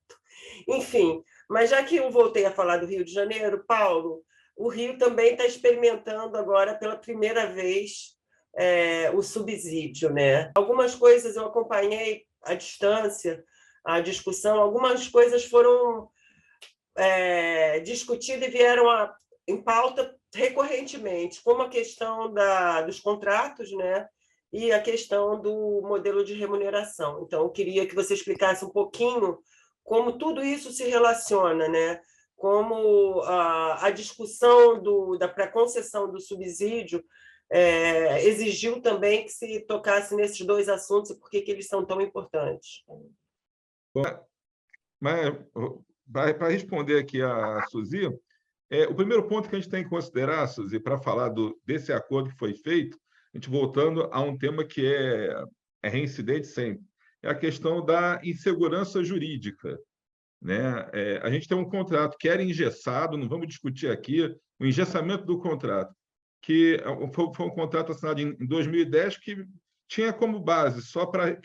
Enfim, mas já que eu voltei a falar do Rio de Janeiro, Paulo, o Rio também está experimentando agora pela primeira vez o subsídio, né? Algumas coisas eu acompanhei à distância, a discussão, algumas coisas foram discutidas e vieram em pauta recorrentemente, como a questão dos contratos, né? E a questão do modelo de remuneração. Então, eu queria que você explicasse um pouquinho como tudo isso se relaciona, né? Como a discussão da pré-concessão do subsídio exigiu também que se tocasse nesses dois assuntos e por que eles são tão importantes. Mas, para responder aqui a Suzy, o primeiro ponto que a gente tem que considerar, Suzy, para falar desse acordo que foi feito, a gente voltando a um tema que é reincidente sempre, é a questão da insegurança jurídica. Né? A gente tem um contrato que era engessado, não vamos discutir aqui, o engessamento do contrato, que foi um contrato assinado em 2010 que tinha como base, só para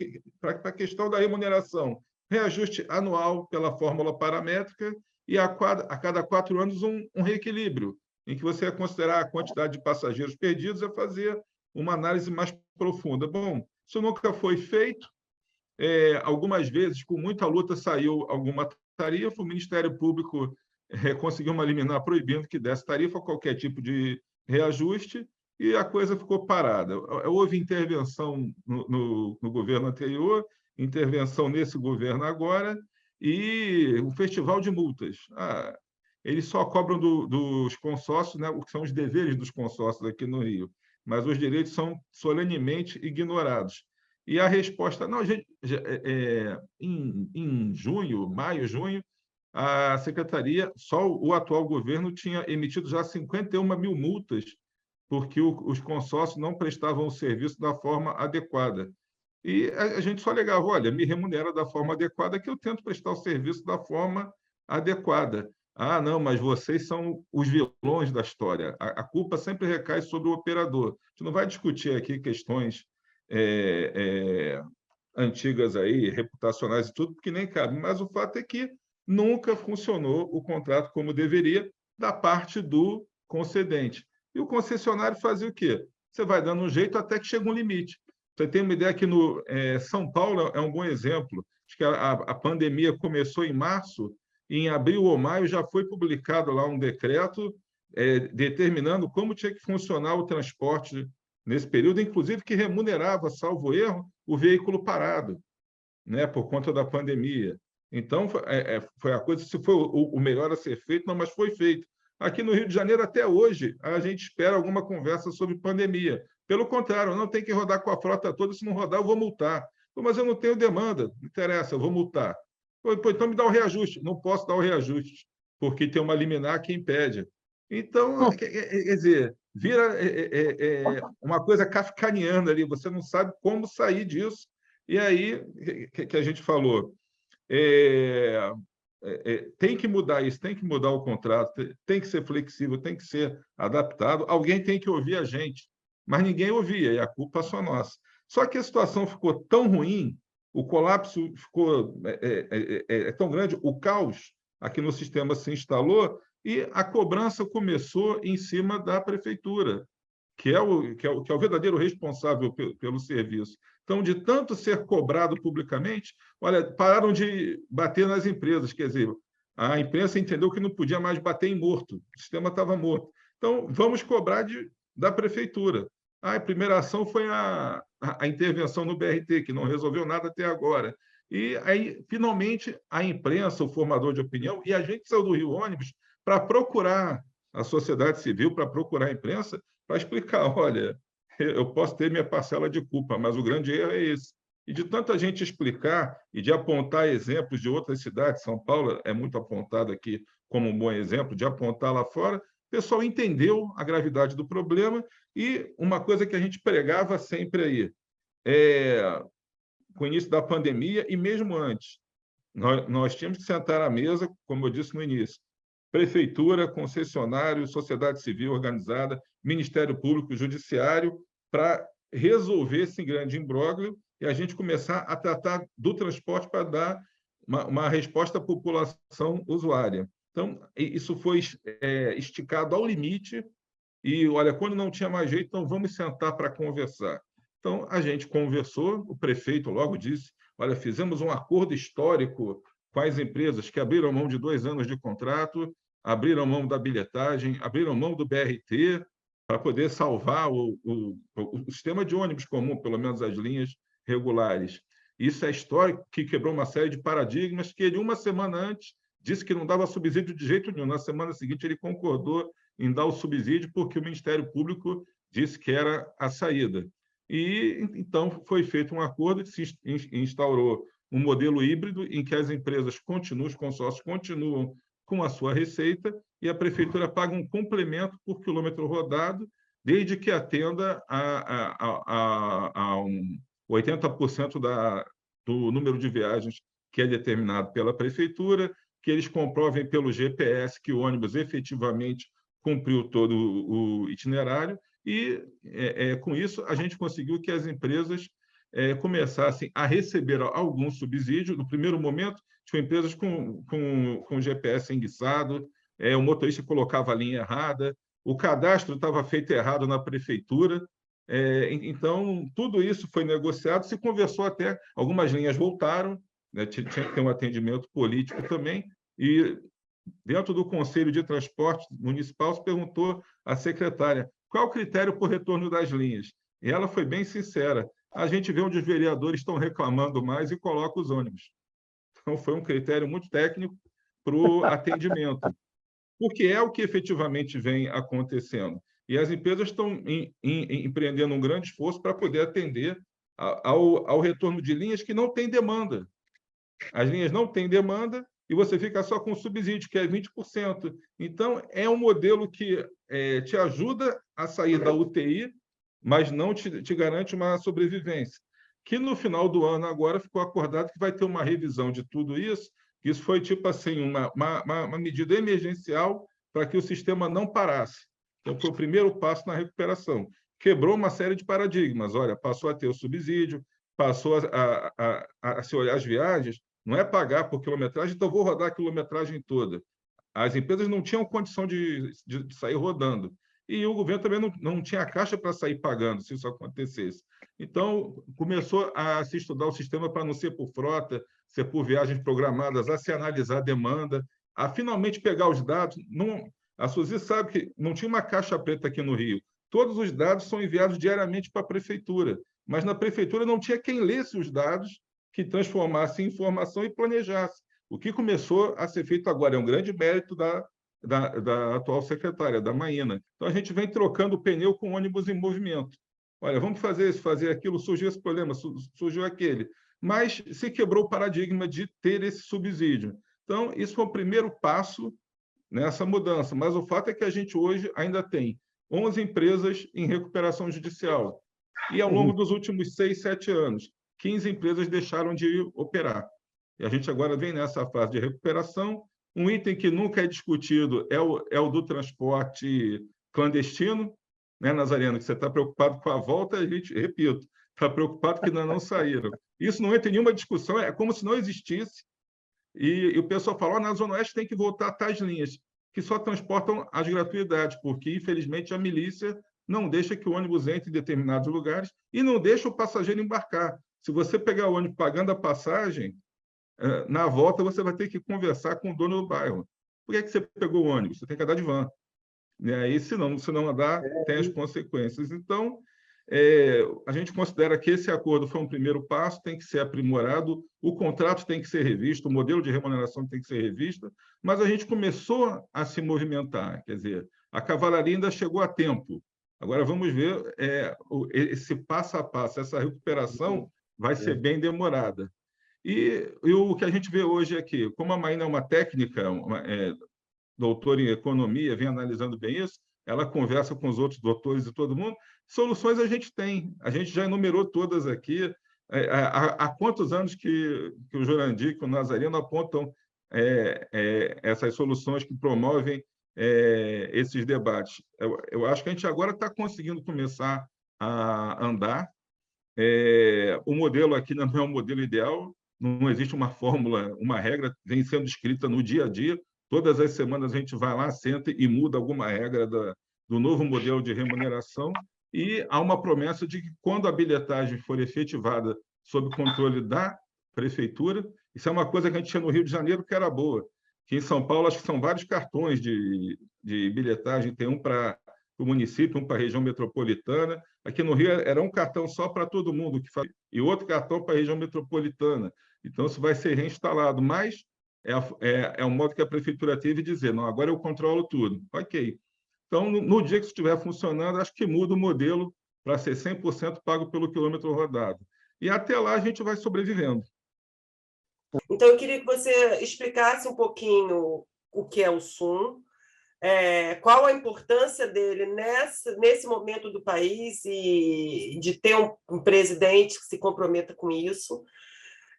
a questão da remuneração, reajuste anual pela fórmula paramétrica e a cada 4 anos um reequilíbrio, em que você ia considerar a quantidade de passageiros perdidos e fazer uma análise mais profunda. Bom, isso nunca foi feito. Algumas vezes, com muita luta, saiu alguma tarifa, o Ministério Público conseguiu uma liminar proibindo que desse tarifa a qualquer tipo de reajuste, e a coisa ficou parada. Houve intervenção no governo anterior, intervenção nesse governo agora, e um festival de multas. Eles só cobram dos consórcios, né, o que são os deveres dos consórcios aqui no Rio, mas os direitos são solenemente ignorados. E a resposta, não, gente, em junho, maio, junho, a secretaria, só o atual governo tinha emitido já 51 mil multas, porque os consórcios não prestavam o serviço da forma adequada. E a gente só alegava, olha, me remunera da forma adequada, que eu tento prestar o serviço da forma adequada. Ah, não, mas vocês são os vilões da história. A culpa sempre recai sobre o operador. A gente não vai discutir aqui questões antigas aí, reputacionais e tudo, porque nem cabe. Mas o fato é que nunca funcionou o contrato como deveria da parte do concedente. E o concessionário fazia o quê? Você vai dando um jeito até que chega um limite. Você tem uma ideia que no São Paulo é um bom exemplo. Acho que a pandemia começou em março, e em abril ou maio já foi publicado lá um decreto determinando como tinha que funcionar o transporte nesse período, inclusive que remunerava, salvo erro, o veículo parado, né, por conta da pandemia. Então, foi a coisa, se foi o melhor a ser feito, não, mas foi feito. Aqui no Rio de Janeiro, até hoje, a gente espera alguma conversa sobre pandemia. Pelo contrário, não tem que rodar com a frota toda, se não rodar, eu vou multar. Mas eu não tenho demanda, não interessa, eu vou multar. Então me dá o reajuste. Não posso dar o reajuste, porque tem uma liminar que impede. Então, quer dizer, vira uma coisa kafkaniana ali, você não sabe como sair disso. E aí, que a gente falou, tem que mudar isso, tem que mudar o contrato, tem que ser flexível, tem que ser adaptado, alguém tem que ouvir a gente, mas ninguém ouvia, e a culpa é só nossa. Só que a situação ficou tão ruim, o colapso ficou tão grande, o caos aqui no sistema se instalou, e a cobrança começou em cima da prefeitura, que é o verdadeiro responsável pelo serviço. Então, de tanto ser cobrado publicamente, olha, pararam de bater nas empresas, quer dizer, a imprensa entendeu que não podia mais bater em morto, o sistema estava morto. Então, vamos cobrar da prefeitura. A primeira ação foi a intervenção no BRT, que não resolveu nada até agora. E aí, finalmente, a imprensa, o formador de opinião, e a gente saiu do Rio Ônibus para procurar a sociedade civil, para procurar a imprensa, para explicar, olha, eu posso ter minha parcela de culpa, mas o grande erro é esse. E de tanta gente explicar e de apontar exemplos de outras cidades, São Paulo é muito apontado aqui como um bom exemplo, de apontar lá fora, o pessoal entendeu a gravidade do problema e uma coisa que a gente pregava sempre aí, com o início da pandemia e mesmo antes, nós tínhamos que sentar à mesa, como eu disse no início, prefeitura, concessionário, sociedade civil organizada, Ministério Público, Judiciário, para resolver esse grande imbróglio e a gente começar a tratar do transporte para dar uma resposta à população usuária. Então, isso foi esticado ao limite e, olha, quando não tinha mais jeito, então vamos sentar para conversar. Então, a gente conversou, o prefeito logo disse, olha, fizemos um acordo histórico com as empresas que abriram mão de 2 anos de contrato, abriram mão da bilhetagem, abriram mão do BRT, para poder salvar o sistema de ônibus comum, pelo menos as linhas regulares. Isso é histórico, que quebrou uma série de paradigmas, que ele, uma semana antes, disse que não dava subsídio de jeito nenhum. Na semana seguinte, ele concordou em dar o subsídio, porque o Ministério Público disse que era a saída. E, então, foi feito um acordo e se instaurou um modelo híbrido em que as empresas continuam, os consórcios continuam com a sua receita e a prefeitura paga um complemento por quilômetro rodado, desde que atenda a 80% do número de viagens que é determinado pela prefeitura, que eles comprovem pelo GPS que o ônibus efetivamente cumpriu todo o itinerário, e com isso a gente conseguiu que as empresas começassem a receber algum subsídio. No primeiro momento, tinham empresas com GPS enguiçado, o motorista colocava a linha errada, o cadastro estava feito errado na prefeitura. Então, tudo isso foi negociado, se conversou até, algumas linhas voltaram, né, tinha que ter um atendimento político também, e dentro do Conselho de Transporte Municipal se perguntou à secretária qual o critério para o retorno das linhas. E ela foi bem sincera, a gente vê onde os vereadores estão reclamando mais e coloca os ônibus. Então, foi um critério muito técnico para o atendimento, porque é o que efetivamente vem acontecendo. E as empresas estão empreendendo um grande esforço para poder atender ao retorno de linhas que não têm demanda. As linhas não têm demanda e você fica só com subsídio, que é 20%. Então, é um modelo que te ajuda a sair da UTI, mas não te garante uma sobrevivência. Que no final do ano agora ficou acordado que vai ter uma revisão de tudo isso, que isso foi tipo assim, uma medida emergencial para que o sistema não parasse. Então, foi o primeiro passo na recuperação. Quebrou uma série de paradigmas. Olha, passou a ter o subsídio, passou a se olhar as viagens, não é pagar por quilometragem, então vou rodar a quilometragem toda. As empresas não tinham condição de sair rodando. E o governo também não tinha caixa para sair pagando, se isso acontecesse. Então, começou a se estudar o sistema para não ser por frota, ser por viagens programadas, a se analisar a demanda, a finalmente pegar os dados. A Suzy sabe que não tinha uma caixa preta aqui no Rio. Todos os dados são enviados diariamente para a prefeitura, mas na prefeitura não tinha quem lesse os dados, que transformasse em informação e planejasse. O que começou a ser feito agora é um grande mérito da atual secretária, da Maína. Então, a gente vem trocando o pneu com o ônibus em movimento. Olha, vamos fazer isso, fazer aquilo, surgiu esse problema, surgiu aquele. Mas se quebrou o paradigma de ter esse subsídio. Então, isso foi o primeiro passo nessa mudança. Mas o fato é que a gente hoje ainda tem 11 empresas em recuperação judicial. E, ao longo dos últimos 6, 7 anos, 15 empresas deixaram de operar. E a gente agora vem nessa fase de recuperação. Um item que nunca é discutido é o do transporte clandestino, né, Nazareno? Que você está preocupado com a volta, a gente, repito, está preocupado que ainda não saíram. Isso não entra em nenhuma discussão, é como se não existisse. E o pessoal fala, na Zona Oeste tem que voltar a tais linhas, que só transportam as gratuidades, porque, infelizmente, a milícia não deixa que o ônibus entre em determinados lugares e não deixa o passageiro embarcar. Se você pegar o ônibus pagando a passagem, na volta você vai ter que conversar com o dono do bairro. Por que você pegou o ônibus? Você tem que andar de van. E aí, se não andar, tem as consequências. Então, a gente considera que esse acordo foi um primeiro passo, tem que ser aprimorado, o contrato tem que ser revisto, o modelo de remuneração tem que ser revisto, mas a gente começou a se movimentar, quer dizer, a cavalaria ainda chegou a tempo. Agora vamos ver esse passo a passo, essa recuperação vai ser bem demorada. E o que a gente vê hoje é que, como a Maína é uma técnica, doutora em economia, vem analisando bem isso, ela conversa com os outros doutores e todo mundo, soluções a gente tem, a gente já enumerou todas aqui. Há quantos anos que o Jurandir, que o Nazareno apontam essas soluções que promovem esses debates? Eu acho que a gente agora está conseguindo começar a andar. O modelo aqui não é um modelo ideal, não existe uma fórmula, uma regra, vem sendo escrita no dia a dia. Todas as semanas a gente vai lá, senta e muda alguma regra do novo modelo de remuneração, e há uma promessa de que, quando a bilhetagem for efetivada sob controle da prefeitura, isso é uma coisa que a gente tinha no Rio de Janeiro que era boa, que em São Paulo acho que são vários cartões de bilhetagem, tem um para o município, um para a região metropolitana. Aqui no Rio era um cartão só para todo mundo, e outro cartão para a região metropolitana. Então, isso vai ser reinstalado, mas é um modo que a prefeitura teve de dizer, não, agora eu controlo tudo. Ok. Então, no dia que isso estiver funcionando, acho que muda o modelo para ser 100% pago pelo quilômetro rodado. E até lá a gente vai sobrevivendo. Então, eu queria que você explicasse um pouquinho o que é o SUM, qual a importância dele nesse momento do país e de ter um presidente que se comprometa com isso.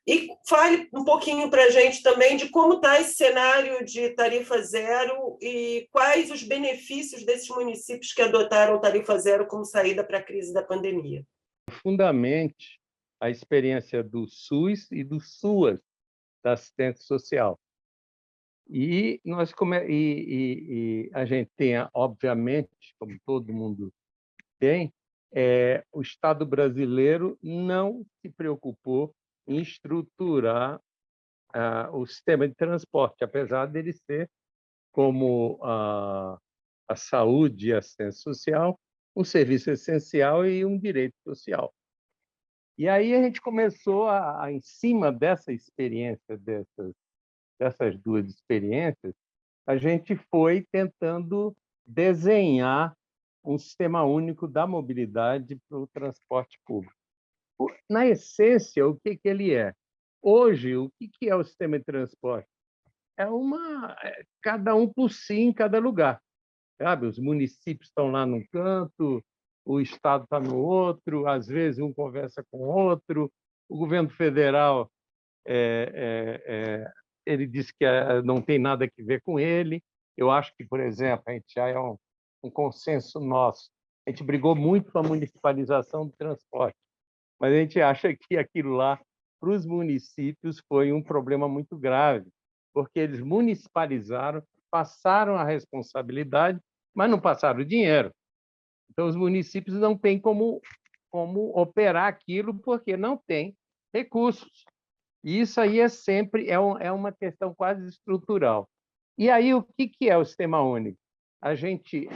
E fale um pouquinho para a gente também de como está esse cenário de tarifa zero e quais os benefícios desses municípios que adotaram tarifa zero como saída para a crise da pandemia. Fundamente a experiência do SUS e do SUAS, da assistência social. E a gente tem, obviamente, como todo mundo tem, o Estado brasileiro não se preocupou em estruturar o sistema de transporte, apesar dele ser, como a saúde e a assistência social, um serviço essencial e um direito social. E aí a gente começou em cima dessa experiência, dessas duas experiências, a gente foi tentando desenhar um sistema único da mobilidade para o transporte público. Na essência, o que ele é? Hoje, o que é o sistema de transporte? Cada um por si em cada lugar, sabe? Os municípios estão lá num canto, o Estado está no outro, às vezes um conversa com o outro, o governo federal ele diz que não tem nada a ver com ele. Eu acho que, por exemplo, a gente já é um consenso nosso. A gente brigou muito com a municipalização do transporte, mas a gente acha que aquilo lá, para os municípios, foi um problema muito grave, porque eles municipalizaram, passaram a responsabilidade, mas não passaram o dinheiro. Então, os municípios não têm como operar aquilo, porque não tem recursos. E isso aí sempre é uma questão quase estrutural. E aí, o que é o sistema único? A gente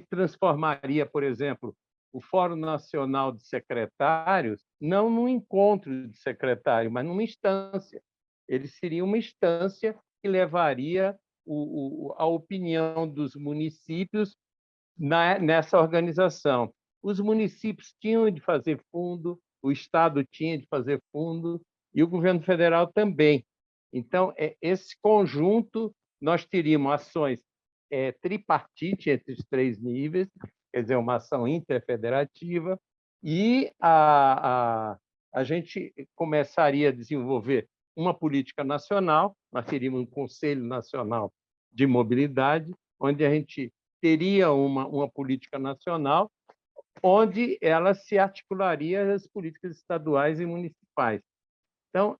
transformaria, por exemplo, o Fórum Nacional de Secretários não num encontro de secretário, mas numa instância. Ele seria uma instância que levaria a opinião dos municípios nessa organização. Os municípios tinham de fazer fundo, o Estado tinha de fazer fundo e o governo federal também. Então, esse conjunto, nós teríamos ações tripartite entre os três níveis, quer dizer, uma ação interfederativa, e a gente começaria a desenvolver uma política nacional, nós teríamos um Conselho Nacional de Mobilidade, onde a gente teria uma política nacional, onde ela se articularia às políticas estaduais e municipais. Então,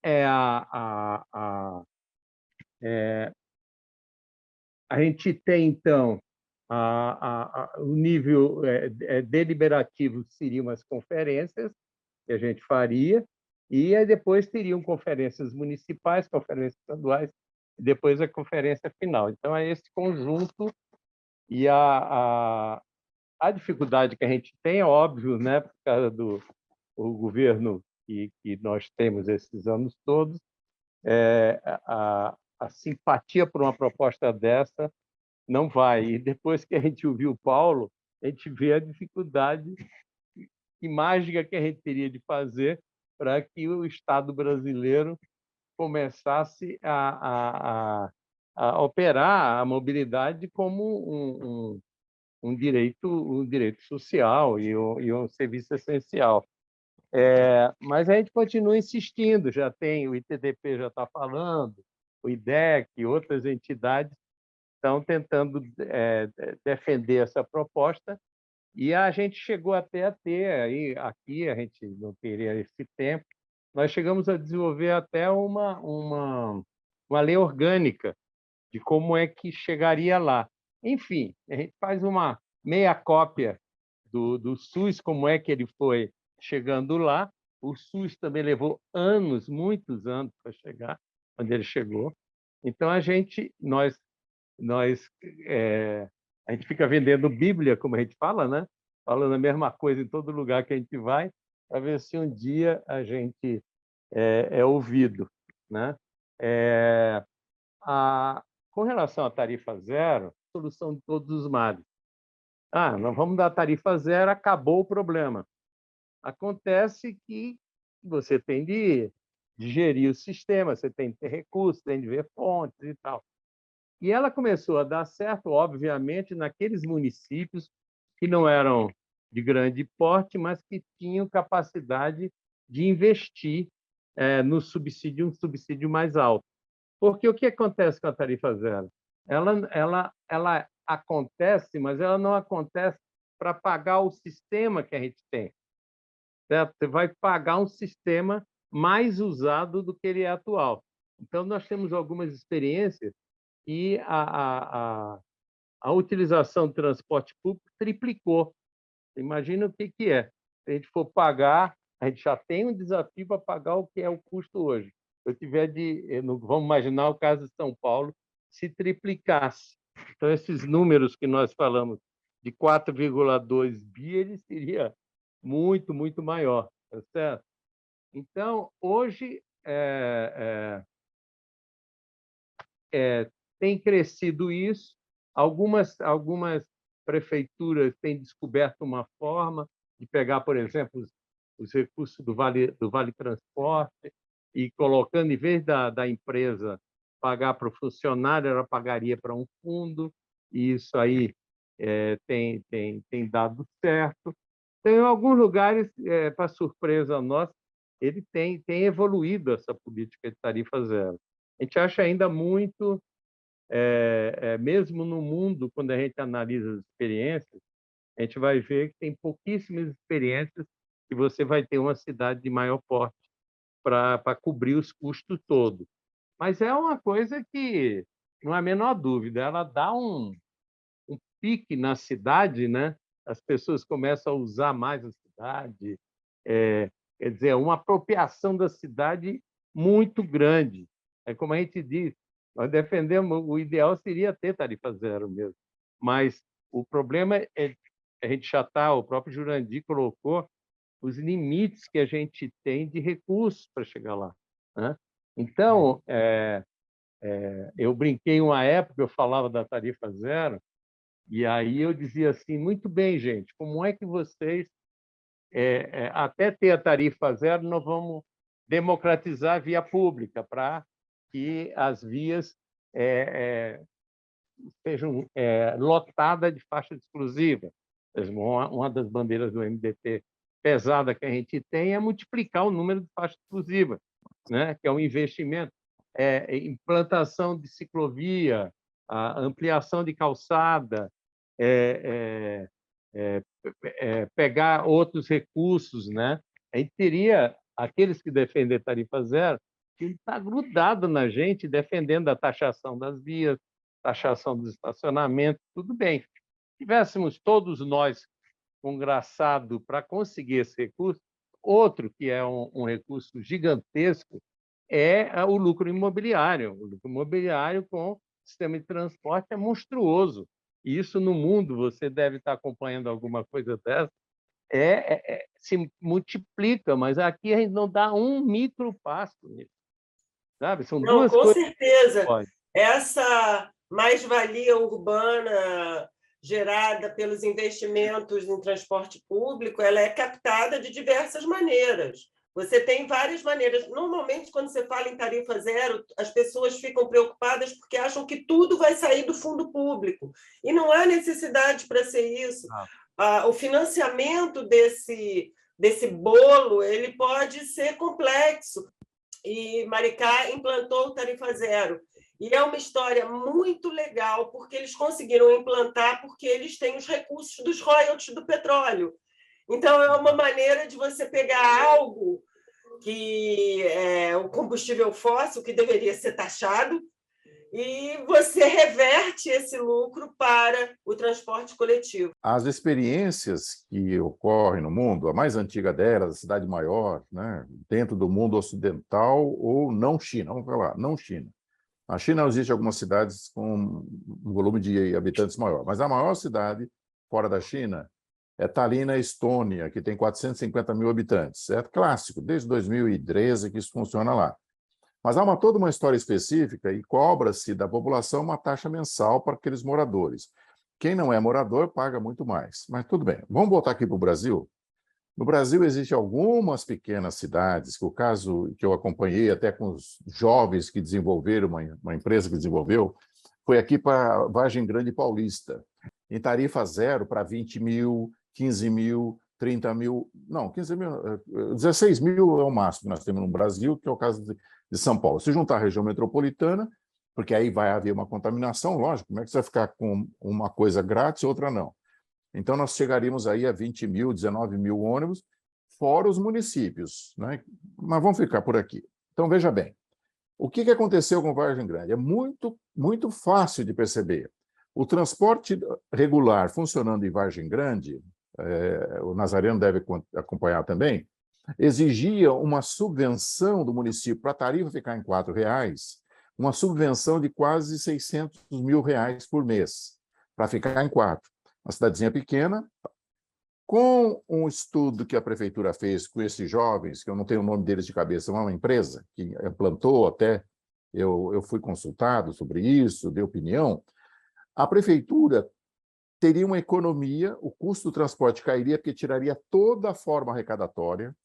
a gente tem, então, o nível deliberativo seriam as conferências que a gente faria, e aí depois teriam conferências municipais, conferências estaduais, e depois a conferência final. Então, é esse conjunto, e a dificuldade que a gente tem, é óbvio, né, por causa do governo que nós temos esses anos todos, a simpatia por uma proposta dessa não vai. E depois que a gente ouviu o Paulo, a gente vê a dificuldade e mágica que a gente teria de fazer para que o Estado brasileiro começasse a operar a mobilidade como um direito social e um serviço essencial. Mas a gente continua insistindo, já tem, o ITDP já está falando, o IDEC, outras entidades estão tentando defender essa proposta, e a gente chegou até a ter, aí, aqui a gente não teria esse tempo, nós chegamos a desenvolver até uma lei orgânica de como é que chegaria lá. Enfim, a gente faz uma meia cópia do SUS, como é que ele foi chegando lá. O SUS também levou anos, muitos anos, para chegar onde ele chegou. Então, a gente fica vendendo Bíblia, como a gente fala, né? Falando a mesma coisa em todo lugar que a gente vai, para ver se um dia a gente é ouvido, né? Com relação à tarifa zero, solução de todos os males. Nós vamos dar tarifa zero, acabou o problema. Acontece que você tem de gerir o sistema, você tem de ter recursos, tem de ver fontes e tal. E ela começou a dar certo, obviamente, naqueles municípios que não eram de grande porte, mas que tinham capacidade de investir no subsídio, um subsídio mais alto. Porque o que acontece com a tarifa zero? Ela acontece, mas ela não acontece para pagar o sistema que a gente tem. Certo? Você vai pagar um sistema mais usado do que ele é atual. Então, nós temos algumas experiências e a utilização do transporte público triplicou. Imagina o que é. Se a gente for pagar, a gente já tem um desafio para pagar o que é o custo hoje. Se eu tiver vamos imaginar o caso de São Paulo, se triplicasse. Então, esses números que nós falamos de 4,2 bi, ele seria muito, muito maior. Tá certo? Então, hoje, tem crescido isso. Algumas prefeituras têm descoberto uma forma de pegar, por exemplo, os recursos do Vale Transporte e colocando, em vez da empresa pagar para o funcionário, ela pagaria para um fundo, e isso aí tem dado certo. Então, em alguns lugares, para surpresa nossa, ele tem evoluído essa política de tarifa zero. A gente acha ainda muito, mesmo no mundo, quando a gente analisa as experiências, a gente vai ver que tem pouquíssimas experiências que você vai ter uma cidade de maior porte para cobrir os custos todos. Mas é uma coisa que, não há a menor dúvida, ela dá um pique na cidade, né? As pessoas começam a usar mais a cidade, quer dizer, uma apropriação da cidade muito grande. É como a gente diz, nós defendemos, o ideal seria ter tarifa zero mesmo, mas o problema é a gente já está, o próprio Jurandir colocou os limites que a gente tem de recursos para chegar lá, né? Então, eu brinquei uma época, eu falava da tarifa zero, e aí eu dizia assim, muito bem, gente, como é que vocês, até ter a tarifa zero, nós vamos democratizar a via pública para que as vias sejam lotadas de faixa exclusiva. Uma das bandeiras do MDT pesada que a gente tem é multiplicar o número de faixas exclusivas, né? Que é um investimento, implantação de ciclovia, a ampliação de calçada, pegar outros recursos, né? A gente teria aqueles que defendem tarifa zero, que está grudado na gente, defendendo a taxação das vias, taxação dos estacionamentos, tudo bem. Se tivéssemos todos nós congraçado para conseguir esse recurso, outro que é um recurso gigantesco é o lucro imobiliário. O lucro imobiliário com o sistema de transporte é monstruoso. E isso no mundo, você deve estar acompanhando alguma coisa dessa, se multiplica, mas aqui a gente não dá um micro passo nisso. Sabe? São Não, duas com coisas. certeza. Essa mais-valia urbana gerada pelos investimentos em transporte público, ela é captada de diversas maneiras. Você tem várias maneiras. Normalmente, quando você fala em tarifa zero, as pessoas ficam preocupadas porque acham que tudo vai sair do fundo público. E não há necessidade para ser isso. O financiamento desse bolo ele pode ser complexo. E Maricá implantou o tarifa zero. E é uma história muito legal, porque eles conseguiram implantar porque eles têm os recursos dos royalties do petróleo. Então, é uma maneira de você pegar algo que é o combustível fóssil, que deveria ser taxado, e você reverte esse lucro para o transporte coletivo. As experiências que ocorrem no mundo, a mais antiga delas, a cidade maior, né, dentro do mundo ocidental ou não China, vamos falar, não China. Na China existem algumas cidades com um volume de habitantes maior, mas a maior cidade fora da China é Tallinn, na Estônia, que tem 450 mil habitantes. É clássico, desde 2013 que isso funciona lá. Mas há toda uma história específica e cobra-se da população uma taxa mensal para aqueles moradores. Quem não é morador paga muito mais. Mas tudo bem. Vamos voltar aqui para o Brasil. No Brasil existem algumas pequenas cidades, que o caso que eu acompanhei até com os jovens que desenvolveram, uma empresa que desenvolveu, foi aqui para Vargem Grande Paulista, em tarifa zero para 20 mil, 15 mil, 30 mil, não, 15 mil, 16 mil é o máximo que nós temos no Brasil, que é o caso de São Paulo. Se juntar a região metropolitana, porque aí vai haver uma contaminação, lógico, como é que você vai ficar com uma coisa grátis e outra não? Então, nós chegaríamos aí a 20 mil, 19 mil ônibus, fora os municípios, né? Mas vamos ficar por aqui. Então, veja bem, o que aconteceu com Vargem Grande? É muito, muito fácil de perceber. O transporte regular funcionando em Vargem Grande, o Nazareno deve acompanhar também, exigia uma subvenção do município para a tarifa ficar em R$ 4,00, uma subvenção de quase R$600 mil por mês, para ficar em 4. Uma cidadezinha pequena, com um estudo que a prefeitura fez com esses jovens, que eu não tenho o nome deles de cabeça, é uma empresa que implantou até, eu fui consultado sobre isso, dei opinião, a prefeitura teria uma economia, o custo do transporte cairia porque tiraria toda a forma arrecadatória,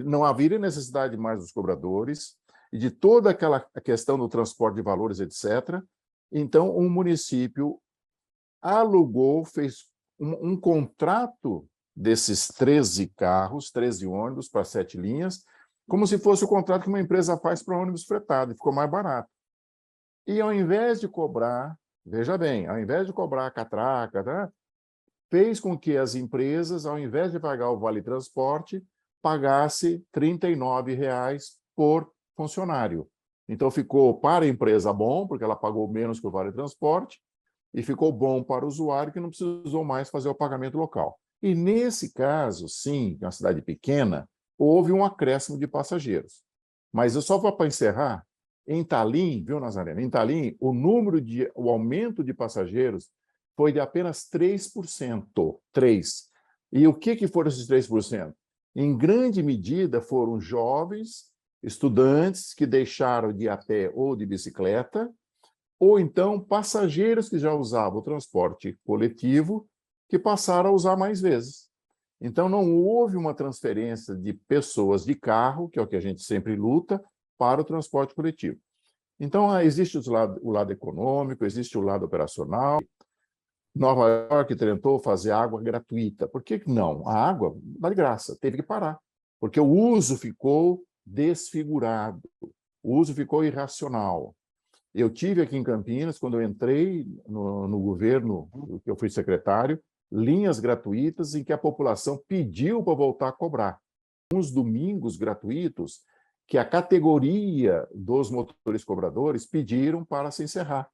não haveria necessidade mais dos cobradores e de toda aquela questão do transporte de valores, etc. Então, o município alugou, fez um contrato desses 13 carros, 13 ônibus para 7 linhas, como se fosse o contrato que uma empresa faz para ônibus fretado, e ficou mais barato. E ao invés de cobrar, veja bem, ao invés de cobrar a catraca, tá, fez com que as empresas, ao invés de pagar o vale transporte, pagasse R$ 39,00 por funcionário. Então, ficou para a empresa bom, porque ela pagou menos que o vale transporte, e ficou bom para o usuário, que não precisou mais fazer o pagamento local. E, nesse caso, sim, em uma cidade pequena, houve um acréscimo de passageiros. Mas eu só vou para encerrar, em Tallinn, viu, Nazareno? Em Tallinn, o aumento de passageiros foi de apenas 3%. 3%. E o que foram esses 3%? Em grande medida, foram jovens, estudantes que deixaram de ir a pé ou de bicicleta, ou então passageiros que já usavam o transporte coletivo, que passaram a usar mais vezes. Então, não houve uma transferência de pessoas de carro, que é o que a gente sempre luta, para o transporte coletivo. Então, existe o lado econômico, existe o lado operacional. Nova York tentou fazer água gratuita. Por que não? A água, dá de graça, teve que parar, porque o uso ficou desfigurado, o uso ficou irracional. Eu tive aqui em Campinas, quando eu entrei no governo, que eu fui secretário, linhas gratuitas em que a população pediu para voltar a cobrar. Uns domingos gratuitos que a categoria dos motores cobradores pediram para se encerrar,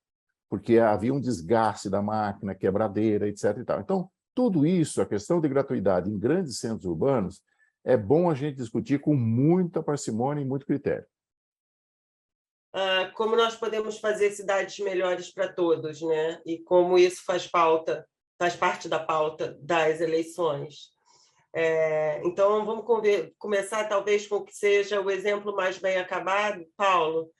porque havia um desgaste da máquina, quebradeira, etc. e tal. Então, tudo isso, a questão de gratuidade em grandes centros urbanos, é bom a gente discutir com muita parcimônia e muito critério. Como nós podemos fazer cidades melhores para todos, né? E como isso faz parte da pauta das eleições. Então, vamos começar, talvez, com o que seja o exemplo mais bem acabado. Paulo,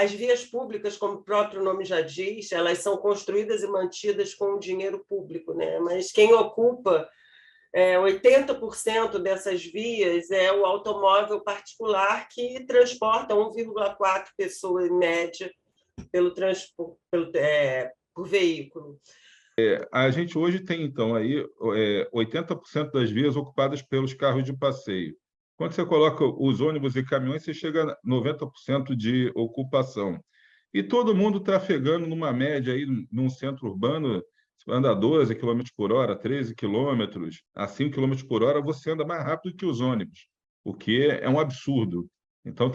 as vias públicas, como o próprio nome já diz, elas são construídas e mantidas com o dinheiro público, né? Mas quem ocupa 80% dessas vias é o automóvel particular, que transporta 1,4 pessoas, em média, por veículo. A gente hoje tem, então, aí 80% das vias ocupadas pelos carros de passeio. Quando você coloca os ônibus e caminhões, você chega a 90% de ocupação. E todo mundo trafegando numa média, aí, num centro urbano, anda a 12 km por hora, 13 km, a 5 km por hora, você anda mais rápido que os ônibus, o que é um absurdo. Então,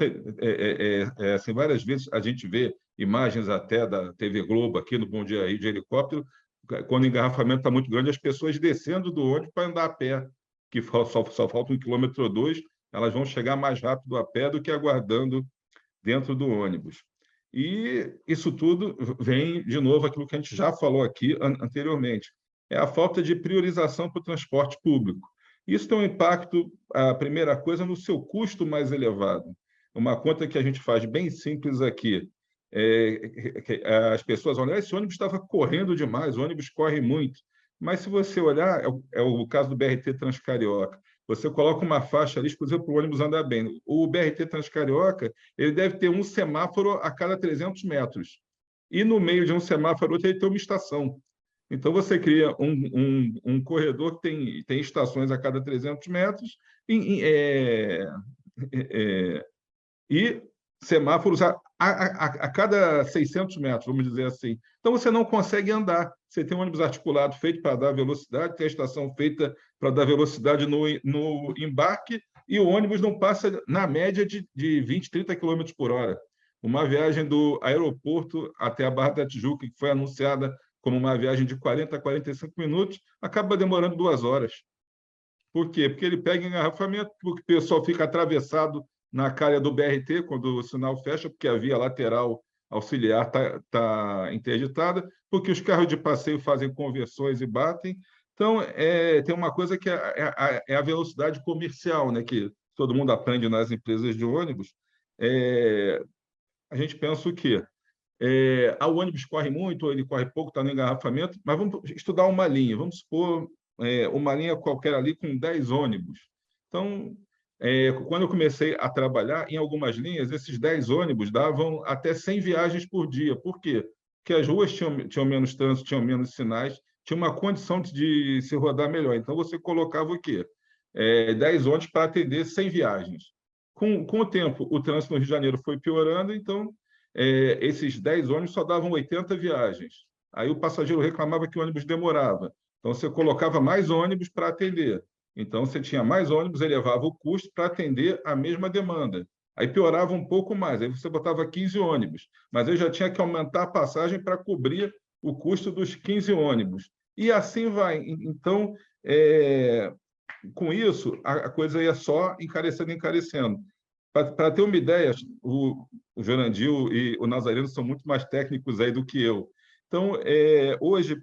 assim, várias vezes a gente vê imagens até da TV Globo, aqui no Bom Dia Rio, de helicóptero, quando o engarrafamento está muito grande, as pessoas descendo do ônibus para andar a pé, que só falta 1 km ou 2, elas vão chegar mais rápido a pé do que aguardando dentro do ônibus. E isso tudo vem, de novo, aquilo que a gente já falou aqui anteriormente, é a falta de priorização para o transporte público. Isso tem um impacto, a primeira coisa, no seu custo mais elevado. Uma conta que a gente faz bem simples aqui, as pessoas olham, esse ônibus estava correndo demais, o ônibus corre muito. Mas, se você olhar, é o caso do BRT Transcarioca, você coloca uma faixa ali exclusiva para o ônibus andar bem. O BRT Transcarioca, ele deve ter um semáforo a cada 300 metros. E no meio de um semáforo, outro, ele tem uma estação. Então, você cria um corredor que tem estações a cada 300 metros e semáforos a cada 600 metros, vamos dizer assim. Então, você não consegue andar. Você tem um ônibus articulado feito para dar velocidade, tem a estação feita para dar velocidade no embarque, e o ônibus não passa, na média, de 20, 30 km por hora. Uma viagem do aeroporto até a Barra da Tijuca, que foi anunciada como uma viagem de 40 a 45 minutos, acaba demorando 2 horas. Por quê? Porque ele pega engarrafamento, porque o pessoal fica atravessado na calha do BRT, quando o sinal fecha, porque a via lateral auxiliar está interditada, porque os carros de passeio fazem conversões e batem. Então, tem uma coisa que é a velocidade comercial, né, que todo mundo aprende nas empresas de ônibus. A gente pensa o quê? O ônibus corre muito, ou ele corre pouco, está no engarrafamento, mas vamos estudar uma linha. Vamos supor uma linha qualquer ali com 10 ônibus. Então, quando eu comecei a trabalhar em algumas linhas, esses 10 ônibus davam até 100 viagens por dia. Por quê? Porque as ruas tinham menos trânsito, tinham menos sinais, tinha uma condição de se rodar melhor. Então, você colocava o quê? 10 ônibus para atender 100 viagens. Com o tempo, o trânsito no Rio de Janeiro foi piorando, então, esses 10 ônibus só davam 80 viagens. Aí o passageiro reclamava que o ônibus demorava. Então, você colocava mais ônibus para atender. Então, você tinha mais ônibus, elevava o custo para atender a mesma demanda. Aí piorava um pouco mais, aí você botava 15 ônibus, mas aí já tinha que aumentar a passagem para cobrir o custo dos 15 ônibus. E assim vai. Então, com isso, a coisa ia só encarecendo, encarecendo. Para ter uma ideia, o Jorandil e o Nazareno são muito mais técnicos aí do que eu. Então, hoje,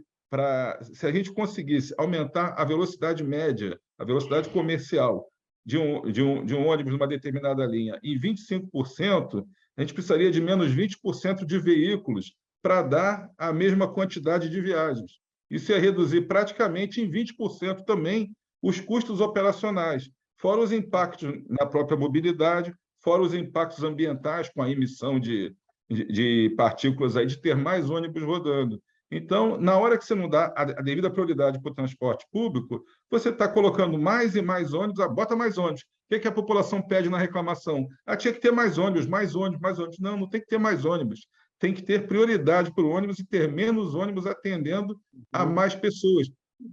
se a gente conseguisse aumentar a velocidade média, a velocidade comercial de um ônibus numa determinada linha em 25%, a gente precisaria de menos 20% de veículos para dar a mesma quantidade de viagens. Isso ia reduzir praticamente em 20% também os custos operacionais, fora os impactos na própria mobilidade, fora os impactos ambientais com a emissão de partículas, aí, de ter mais ônibus rodando. Então, na hora que você não dá a devida prioridade para o transporte público, você está colocando mais e mais ônibus, bota mais ônibus. O que a população pede na reclamação? Tinha que ter mais ônibus, mais ônibus, mais ônibus. Não, não tem que ter mais ônibus. Tem que ter prioridade para o ônibus e ter menos ônibus atendendo a mais pessoas.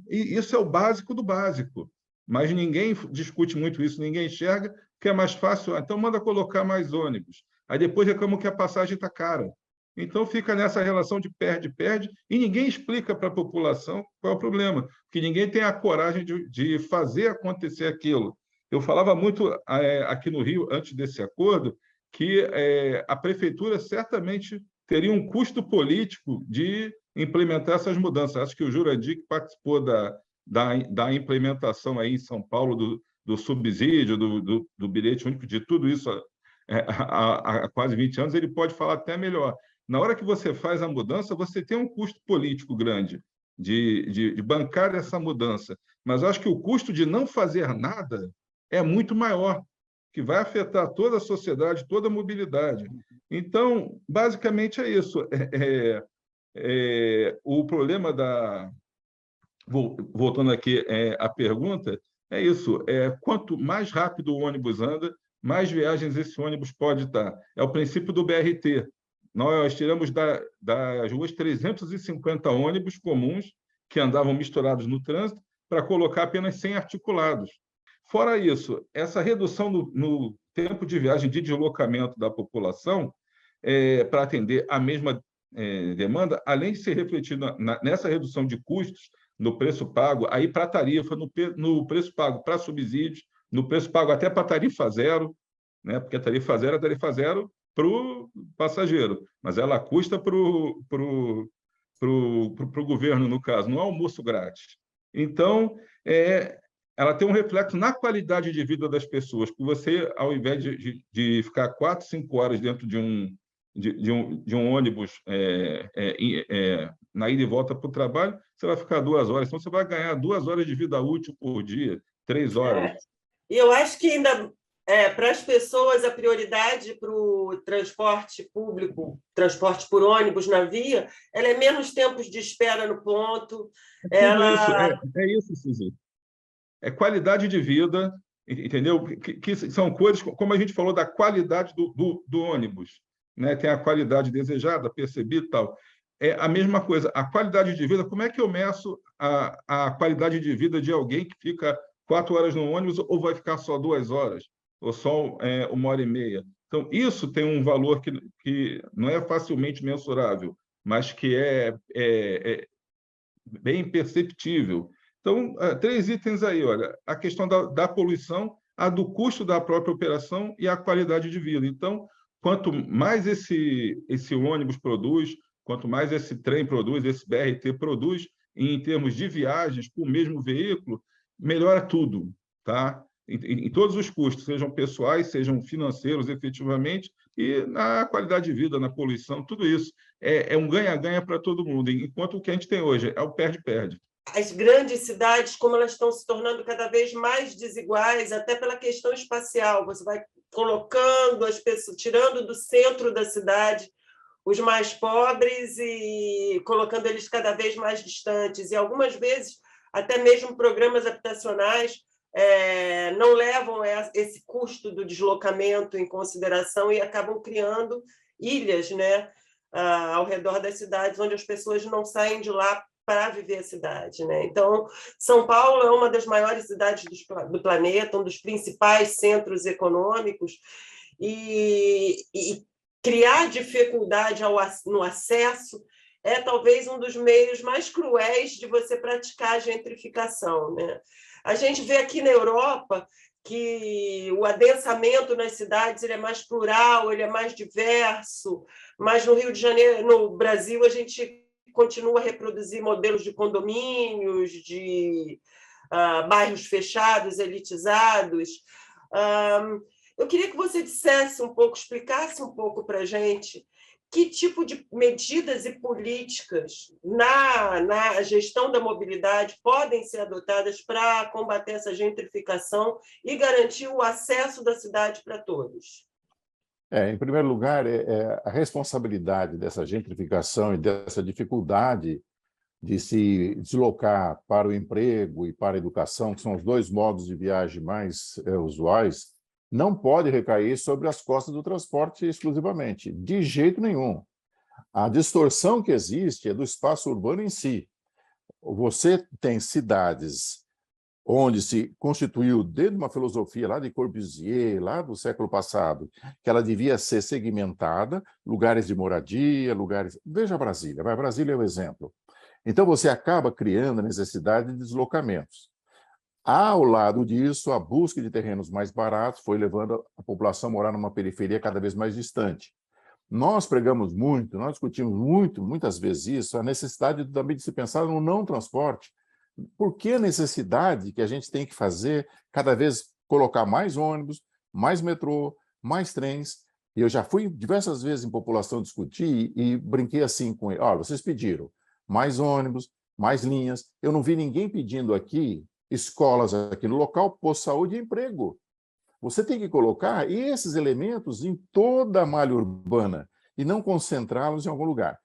E isso é o básico do básico. Mas ninguém discute muito isso, ninguém enxerga, que é mais fácil. Então, manda colocar mais ônibus. Aí depois reclamam que a passagem está cara. Então, fica nessa relação de perde-perde e ninguém explica para a população qual é o problema, porque ninguém tem a coragem de fazer acontecer aquilo. Eu falava muito aqui no Rio, antes desse acordo, que a prefeitura certamente teria um custo político de implementar essas mudanças. Acho que o Jurandir, que participou da implementação aí em São Paulo do subsídio, do bilhete único, de tudo isso há quase 20 anos, ele pode falar até melhor. Na hora que você faz a mudança, você tem um custo político grande de bancar essa mudança. Mas eu acho que o custo de não fazer nada é muito maior, que vai afetar toda a sociedade, toda a mobilidade. Então, basicamente é isso. O problema voltando aqui à pergunta, é isso. Quanto mais rápido o ônibus anda, mais viagens esse ônibus pode dar. É o princípio do BRT. Nós tiramos das ruas 350 ônibus comuns que andavam misturados no trânsito para colocar apenas 100 articulados. Fora isso, essa redução no tempo de viagem de deslocamento da população para atender a mesma demanda, além de ser refletida nessa redução de custos no preço pago, aí para tarifa, no preço pago para subsídios, no preço pago até para tarifa zero, né? Porque a tarifa zero para o passageiro, mas ela custa para o governo, no caso, não é almoço grátis. Então, ela tem um reflexo na qualidade de vida das pessoas, porque você, ao invés de ficar 4, 5 horas dentro de um ônibus na ida e volta para o trabalho, você vai ficar 2 horas, então você vai ganhar 2 horas de vida útil por dia, 3 horas. E eu acho que ainda para as pessoas, a prioridade para o transporte público, transporte por ônibus na via, ela é menos tempos de espera no ponto. Isso, Suzy. É qualidade de vida, entendeu? Que são coisas, como a gente falou, da qualidade do ônibus, né? Tem a qualidade desejada, percebida e tal. É a mesma coisa. A qualidade de vida, como é que eu meço a qualidade de vida de alguém que fica 4 horas no ônibus ou vai ficar só 2 horas? Ou só 1h30. Então, isso tem um valor que não é facilmente mensurável, mas que é bem perceptível. Então, 3 itens aí, olha, a questão da poluição, a do custo da própria operação e a qualidade de vida. Então, quanto mais esse ônibus produz, quanto mais esse trem produz, esse BRT produz, em termos de viagens por mesmo veículo, melhora tudo, tá? Em todos os custos, sejam pessoais, sejam financeiros, efetivamente, e na qualidade de vida, na poluição, tudo isso. É um ganha-ganha para todo mundo, enquanto o que a gente tem hoje é o perde-perde. as grandes cidades, como elas estão se tornando cada vez mais desiguais, até pela questão espacial. Você vai colocando as pessoas, tirando do centro da cidade os mais pobres e colocando eles cada vez mais distantes. E algumas vezes, até mesmo programas habitacionais não levam esse custo do deslocamento em consideração e acabam criando ilhas, né, ao redor das cidades, onde as pessoas não saem de lá para viver a cidade, né? Então, São Paulo é uma das maiores cidades do planeta, um dos principais centros econômicos, e criar dificuldade no acesso é talvez um dos meios mais cruéis de você praticar a gentrificação, né? A gente vê aqui na Europa que o adensamento nas cidades ele é mais plural, ele é mais diverso, mas no Rio de Janeiro, no Brasil, a gente continua a reproduzir modelos de condomínios, de bairros fechados, elitizados. Eu queria que você dissesse um pouco, explicasse um pouco para a gente que tipo de medidas e políticas na gestão da mobilidade podem ser adotadas para combater essa gentrificação e garantir o acesso da cidade para todos. Em primeiro lugar, a responsabilidade dessa gentrificação e dessa dificuldade de se deslocar para o emprego e para a educação, que são os dois modos de viagem mais usuais, não pode recair sobre as costas do transporte exclusivamente, de jeito nenhum. A distorção que existe é do espaço urbano em si. Você tem cidades onde se constituiu, desde uma filosofia lá de Corbusier, lá do século passado, que ela devia ser segmentada, lugares de moradia, lugares... Veja Brasília, Brasília é o exemplo. Então, você acaba criando a necessidade de deslocamentos. Ao lado disso, a busca de terrenos mais baratos foi levando a população a morar numa periferia cada vez mais distante. Nós pregamos muito, nós discutimos muitas vezes isso, a necessidade também de se pensar no não transporte. Por que a necessidade que a gente tem que fazer cada vez colocar mais ônibus, mais metrô, mais trens? E eu já fui diversas vezes em população discutir e brinquei assim com ele. Olha, vocês pediram mais ônibus, mais linhas. Eu não vi ninguém pedindo aqui escolas aqui no local, posto de saúde e emprego. Você tem que colocar esses elementos em toda a malha urbana e não concentrá-los em algum lugar.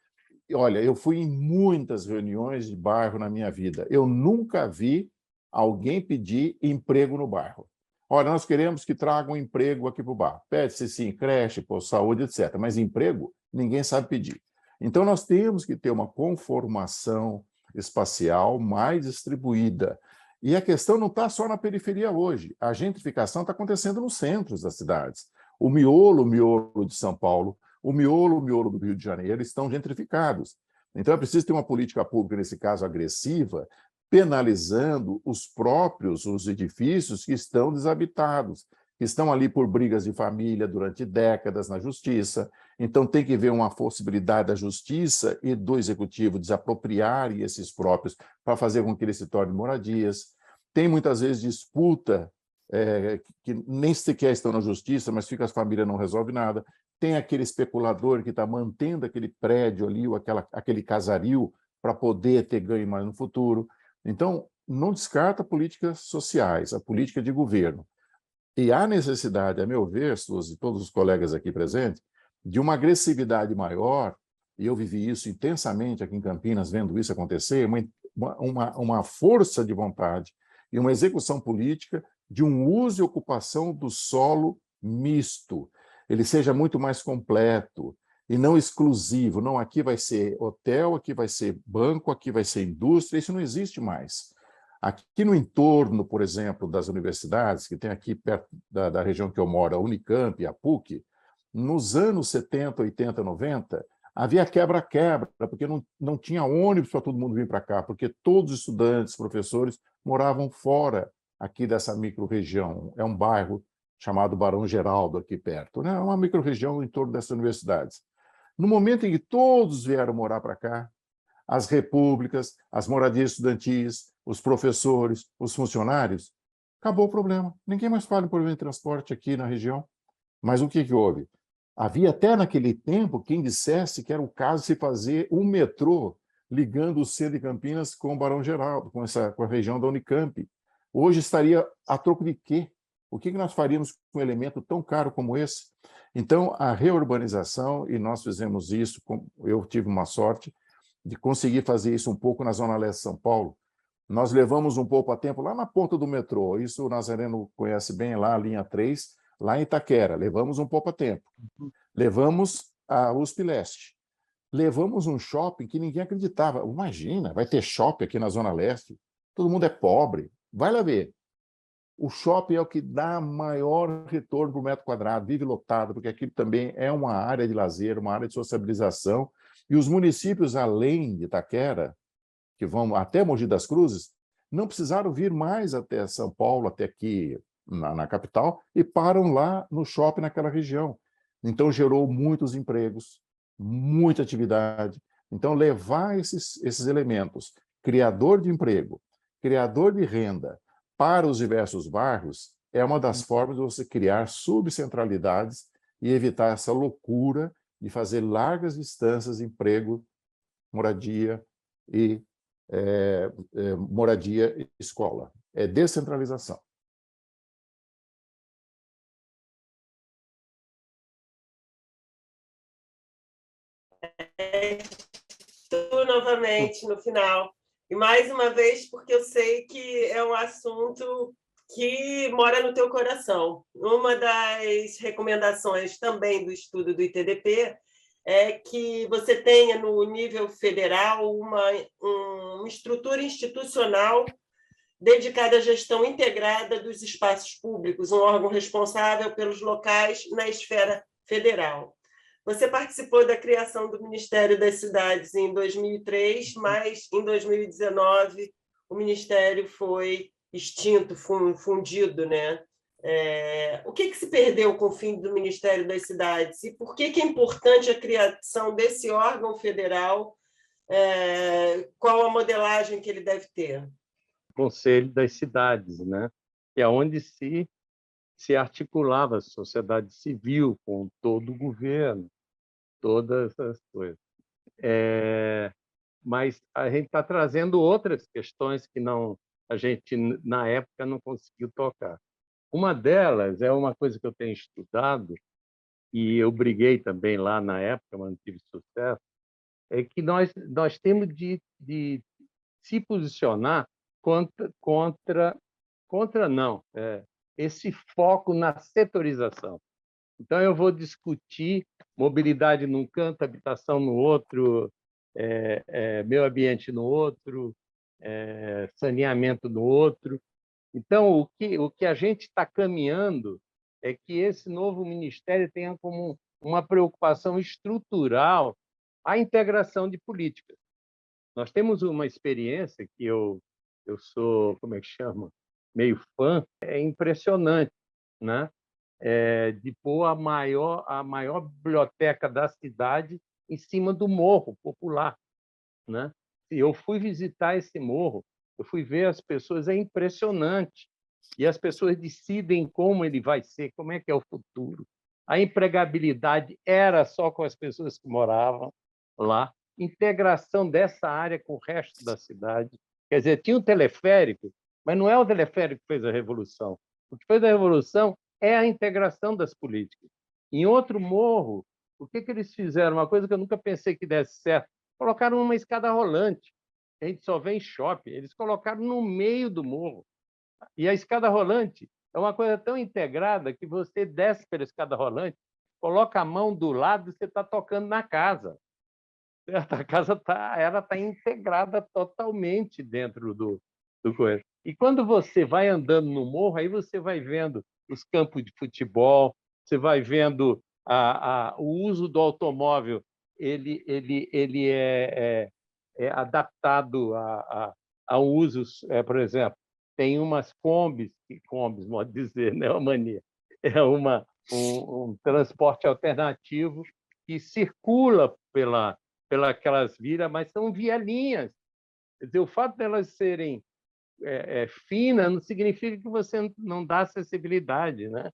Olha, eu fui em muitas reuniões de bairro na minha vida. Eu nunca vi alguém pedir emprego no bairro. Olha, nós queremos que tragam emprego aqui para o bairro. Pede-se sim, creche, posto de saúde, etc. Mas emprego, ninguém sabe pedir. Então, nós temos que ter uma conformação espacial mais distribuída. E a questão não está só na periferia hoje. A gentrificação está acontecendo nos centros das cidades. O miolo de São Paulo, o miolo do Rio de Janeiro estão gentrificados. Então, é preciso ter uma política pública, nesse caso agressiva, penalizando os edifícios que estão desabitados, que estão ali por brigas de família durante décadas na justiça. Então, tem que haver uma possibilidade da justiça e do executivo desapropriarem esses próprios para fazer com que eles se tornem moradias. Tem, muitas vezes, disputa que nem sequer estão na justiça, mas fica as famílias não resolvem nada. Tem aquele especulador que está mantendo aquele prédio ali, ou aquele casario, para poder ter ganho mais no futuro. Então, não descarta políticas sociais, a política de governo. E há necessidade, a meu ver, Suzy, e todos os colegas aqui presentes, de uma agressividade maior, e eu vivi isso intensamente aqui em Campinas, vendo isso acontecer, uma força de vontade e uma execução política de um uso e ocupação do solo misto. Ele seja muito mais completo e não exclusivo. Não, aqui vai ser hotel, aqui vai ser banco, aqui vai ser indústria, isso não existe mais. Aqui no entorno, por exemplo, das universidades, que tem aqui perto da região que eu moro, a Unicamp e a PUC, nos anos 70, 80, 90, havia quebra-quebra, porque não tinha ônibus para todo mundo vir para cá, porque todos os estudantes, professores, moravam fora aqui dessa micro-região. É um bairro chamado Barão Geraldo, aqui perto, né? É uma micro-região em torno dessas universidades. No momento em que todos vieram morar para cá, as repúblicas, as moradias estudantis, os professores, os funcionários, acabou o problema. Ninguém mais fala em problema de transporte aqui na região. Mas o que houve? Havia até naquele tempo quem dissesse que era o caso de se fazer um metrô ligando o centro de Campinas com o Barão Geraldo, com a região da Unicamp. Hoje estaria a troco de quê? O que nós faríamos com um elemento tão caro como esse? Então, a reurbanização, e nós fizemos isso, eu tive uma sorte de conseguir fazer isso um pouco na Zona Leste de São Paulo. Nós levamos um pouco a tempo lá na ponta do metrô, isso o Nazareno conhece bem, lá a linha 3, lá em Itaquera, levamos um pouco a tempo. Levamos a USP Leste. Levamos um shopping que ninguém acreditava. Imagina, vai ter shopping aqui na Zona Leste, todo mundo é pobre. Vai lá ver. O shopping é o que dá maior retorno por metro quadrado, vive lotado, porque aquilo também é uma área de lazer, uma área de sociabilização. E os municípios, além de Itaquera, que vão até Mogi das Cruzes, não precisaram vir mais até São Paulo, até aqui na capital, e param lá no shopping naquela região. Então, gerou muitos empregos, muita atividade. Então, levar esses elementos, criador de emprego, criador de renda, para os diversos bairros, é uma das formas de você criar subcentralidades e evitar essa loucura de fazer largas distâncias de emprego, moradia e moradia e escola. É descentralização. Estou novamente no final. E mais uma vez, porque eu sei que é um assunto que mora no teu coração. Uma das recomendações também do estudo do ITDP é que você tenha, no nível federal, uma estrutura institucional dedicada à gestão integrada dos espaços públicos, um órgão responsável pelos locais na esfera federal. Você participou da criação do Ministério das Cidades em 2003, mas em 2019 o Ministério foi extinto, fundido, né? O que se perdeu com o fim do Ministério das Cidades? E por que é importante a criação desse órgão federal? Qual a modelagem que ele deve ter? Conselho das Cidades, né? Que é onde se articulava a sociedade civil com todo o governo, todas essas coisas. Mas a gente está trazendo outras questões que a gente, na época, não conseguiu tocar. Uma delas é uma coisa que eu tenho estudado, e eu briguei também lá na época, mas não tive sucesso, é que nós temos de se posicionar contra esse foco na setorização. Então, eu vou discutir mobilidade num canto, habitação no outro, meio ambiente no outro, saneamento no outro. Então, o que a gente está caminhando é que esse novo ministério tenha como uma preocupação estrutural a integração de políticas. Nós temos uma experiência que eu sou, como é que chama? Meio fã, é impressionante, né? De pôr a maior biblioteca da cidade em cima do morro popular, né? E eu fui visitar esse morro, eu fui ver as pessoas, é impressionante. E as pessoas decidem como ele vai ser, como é que é o futuro. A empregabilidade era só com as pessoas que moravam lá, integração dessa área com o resto da cidade. Quer dizer, tinha um teleférico, mas não é o teleférico que fez a revolução. O que fez a revolução é a integração das políticas. Em outro morro, o que eles fizeram? Uma coisa que eu nunca pensei que desse certo. Colocaram uma escada rolante. A gente só vê em shopping. Eles colocaram no meio do morro. E a escada rolante é uma coisa tão integrada que você desce pela escada rolante, coloca a mão do lado e você está tocando na casa. A casa está integrada totalmente dentro do coisa. E quando você vai andando no morro, aí você vai vendo os campos de futebol, você vai vendo o uso do automóvel, ele é adaptado a usos, por exemplo, tem umas combis, modo de dizer, né, uma mania, é um transporte alternativo que circula pela aquelas vias, mas são vielinhas. Quer dizer, o fato delas serem finas não significa que você não dá acessibilidade, né?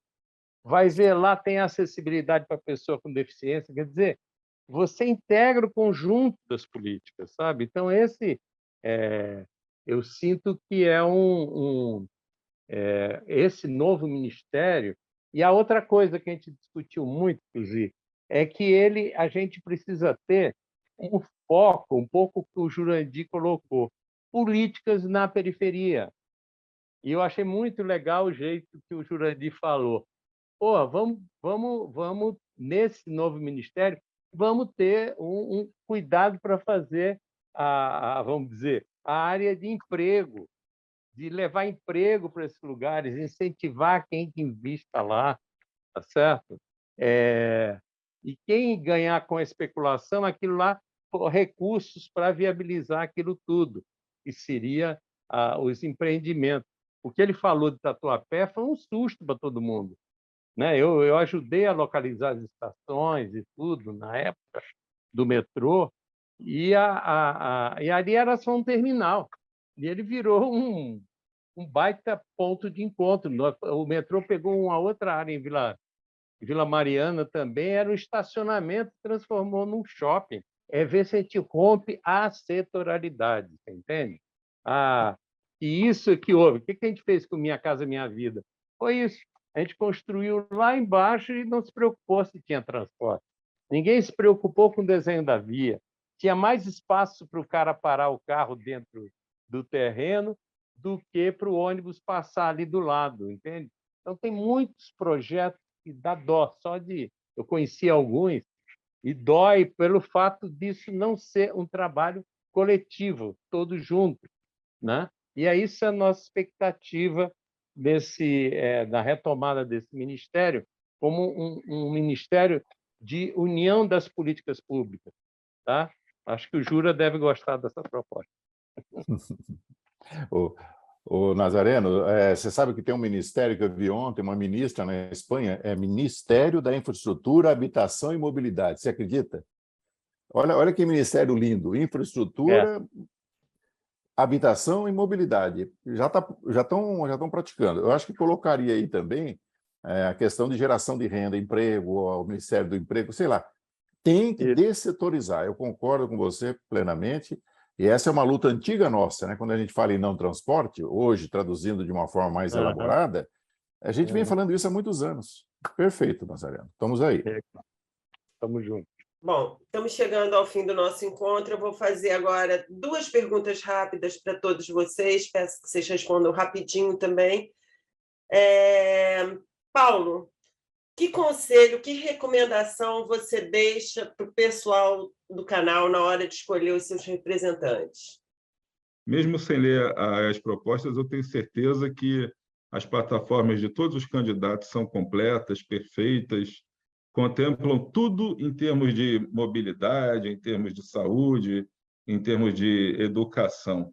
Vai ver lá, tem acessibilidade para pessoa com deficiência. Quer dizer, você integra o conjunto das políticas, sabe? Então, eu sinto que esse novo ministério. E a outra coisa que a gente discutiu muito, inclusive, é que a gente precisa ter um foco, um pouco que o Jurandir colocou, políticas na periferia. E eu achei muito legal o jeito que o Jurandir falou. Pô, vamos nesse novo ministério, vamos ter um cuidado para fazer vamos dizer, a área de emprego, de levar emprego para esses lugares, incentivar quem que invista lá, tá certo? E quem ganhar com a especulação, aquilo lá, recursos para viabilizar aquilo tudo, que seria os empreendimentos. O que ele falou de Tatuapé foi um susto para todo mundo, né? Eu ajudei a localizar as estações e tudo na época do metrô, e ali era só um terminal, e ele virou um baita ponto de encontro. O metrô pegou uma outra área em Vila Mariana também, era um estacionamento, transformou num shopping. É ver se a gente rompe a setorialidade, você entende? E isso que houve. O que a gente fez com Minha Casa Minha Vida? Foi isso. A gente construiu lá embaixo e não se preocupou se tinha transporte. Ninguém se preocupou com o desenho da via. Tinha mais espaço para o cara parar o carro dentro do terreno do que para o ônibus passar ali do lado, entende? Então, tem muitos projetos que dá dó. Eu conheci alguns e dói pelo fato disso não ser um trabalho coletivo, todos juntos, né? E é isso a nossa expectativa da retomada desse ministério como um ministério de união das políticas públicas, tá? Acho que o Jura deve gostar dessa proposta. O Nazareno, você sabe que tem um ministério que eu vi ontem, uma ministra na Espanha, é Ministério da Infraestrutura, Habitação e Mobilidade. Você acredita? Olha que ministério lindo. Infraestrutura, habitação e mobilidade. Já estão praticando. Eu acho que colocaria aí também a questão de geração de renda, emprego, o Ministério do Emprego, sei lá. Tem que dessetorizar. Eu concordo com você plenamente. E essa é uma luta antiga nossa, né? Quando a gente fala em não transporte, hoje, traduzindo de uma forma mais elaborada, a gente vem falando isso há muitos anos. Perfeito, Nazareno. Estamos aí. Estamos juntos. Bom, estamos chegando ao fim do nosso encontro. Eu vou fazer agora 2 perguntas rápidas para todos vocês. Peço que vocês respondam rapidinho também. Paulo, que conselho, que recomendação você deixa para o pessoal do canal na hora de escolher os seus representantes? Mesmo sem ler as propostas, eu tenho certeza que as plataformas de todos os candidatos são completas, perfeitas, contemplam tudo em termos de mobilidade, em termos de saúde, em termos de educação.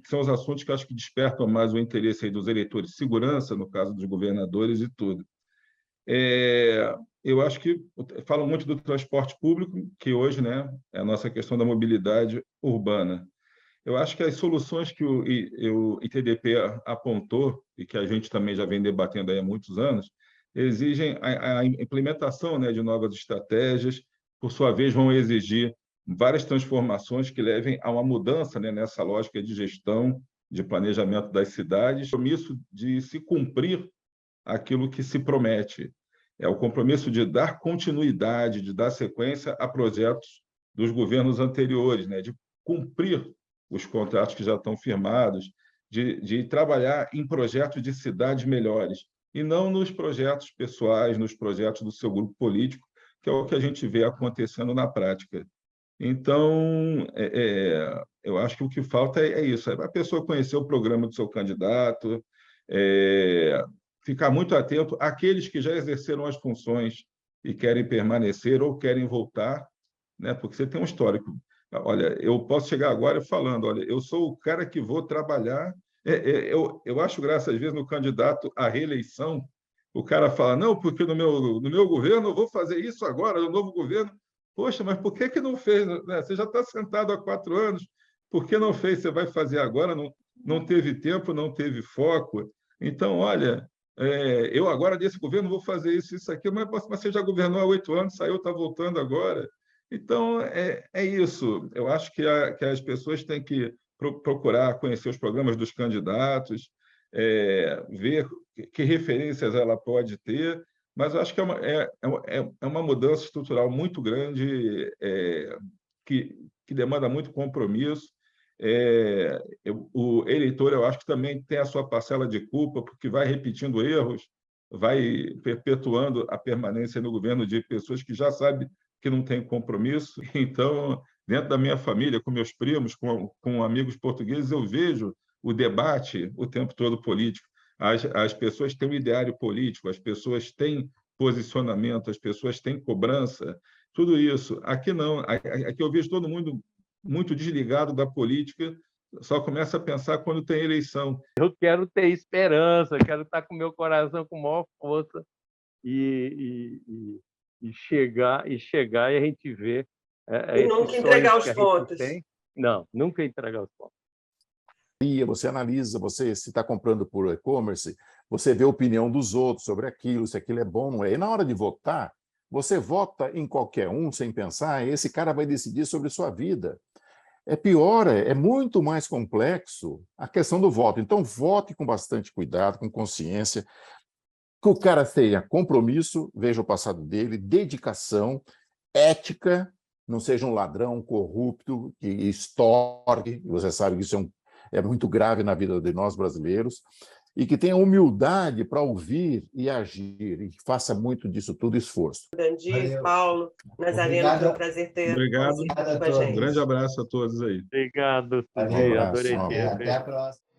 São os assuntos que acho que despertam mais o interesse aí dos eleitores, segurança, no caso dos governadores e tudo. Eu acho que falam muito do transporte público, que hoje, né, é a nossa questão da mobilidade urbana. Eu acho que as soluções que o ITDP apontou, e que a gente também já vem debatendo aí há muitos anos, exigem a implementação, né, de novas estratégias, por sua vez, vão exigir várias transformações que levem a uma mudança, né, nessa lógica de gestão, de planejamento das cidades, o compromisso de se cumprir aquilo que se promete. É o compromisso de dar continuidade, de dar sequência a projetos dos governos anteriores, né, de cumprir os contratos que já estão firmados, de trabalhar em projetos de cidades melhores, e não nos projetos pessoais, nos projetos do seu grupo político, que é o que a gente vê acontecendo na prática. Então, eu acho que o que falta é isso, a pessoa conhecer o programa do seu candidato, ficar muito atento àqueles que já exerceram as funções e querem permanecer ou querem voltar, né? Porque você tem um histórico. Olha, eu posso chegar agora falando, olha, eu sou o cara que vou trabalhar. Eu acho graça, às vezes, no candidato à reeleição, o cara fala, não, porque no meu governo eu vou fazer isso agora, no novo governo. Poxa, mas por que não fez? Né? Você já está sentado há 4 anos, por que não fez? Você vai fazer agora? Não teve tempo, não teve foco. Então, olha, eu agora desse governo vou fazer isso, aquilo, mas você já governou há 8 anos, saiu, está voltando agora. Então, é isso. Eu acho que as pessoas têm que procurar conhecer os programas dos candidatos, ver que referências ela pode ter, mas eu acho que é uma mudança estrutural muito grande, que demanda muito compromisso. O eleitor, eu acho que também tem a sua parcela de culpa, porque vai repetindo erros, vai perpetuando a permanência no governo de pessoas que já sabem que não têm compromisso. Então, dentro da minha família, com meus primos, com amigos portugueses, eu vejo o debate o tempo todo político. As pessoas têm um ideário político, as pessoas têm posicionamento, as pessoas têm cobrança, tudo isso. Aqui não, aqui eu vejo todo mundo muito desligado da política, só começa a pensar quando tem eleição. Eu quero ter esperança, quero estar com meu coração com maior força e chegar e a gente ver E nunca entregar os pontos. Não, nunca entregar os pontos. Você analisa, você se está comprando por e-commerce, você vê a opinião dos outros sobre aquilo, se aquilo é bom, não é. E na hora de votar, você vota em qualquer um sem pensar, e esse cara vai decidir sobre sua vida. É pior, é muito mais complexo a questão do voto. Então, vote com bastante cuidado, com consciência, que o cara tenha compromisso, veja o passado dele, dedicação, ética, não seja um ladrão corrupto que extorque, você sabe que isso é muito grave na vida de nós brasileiros, e que tenha humildade para ouvir e agir, e que faça muito disso tudo esforço. Dandir, Paulo, Nazareno, foi um prazer ter Obrigado. você com a gente. Um grande abraço a todos aí. Obrigado, Um abraço, adorei ter. Até a próxima.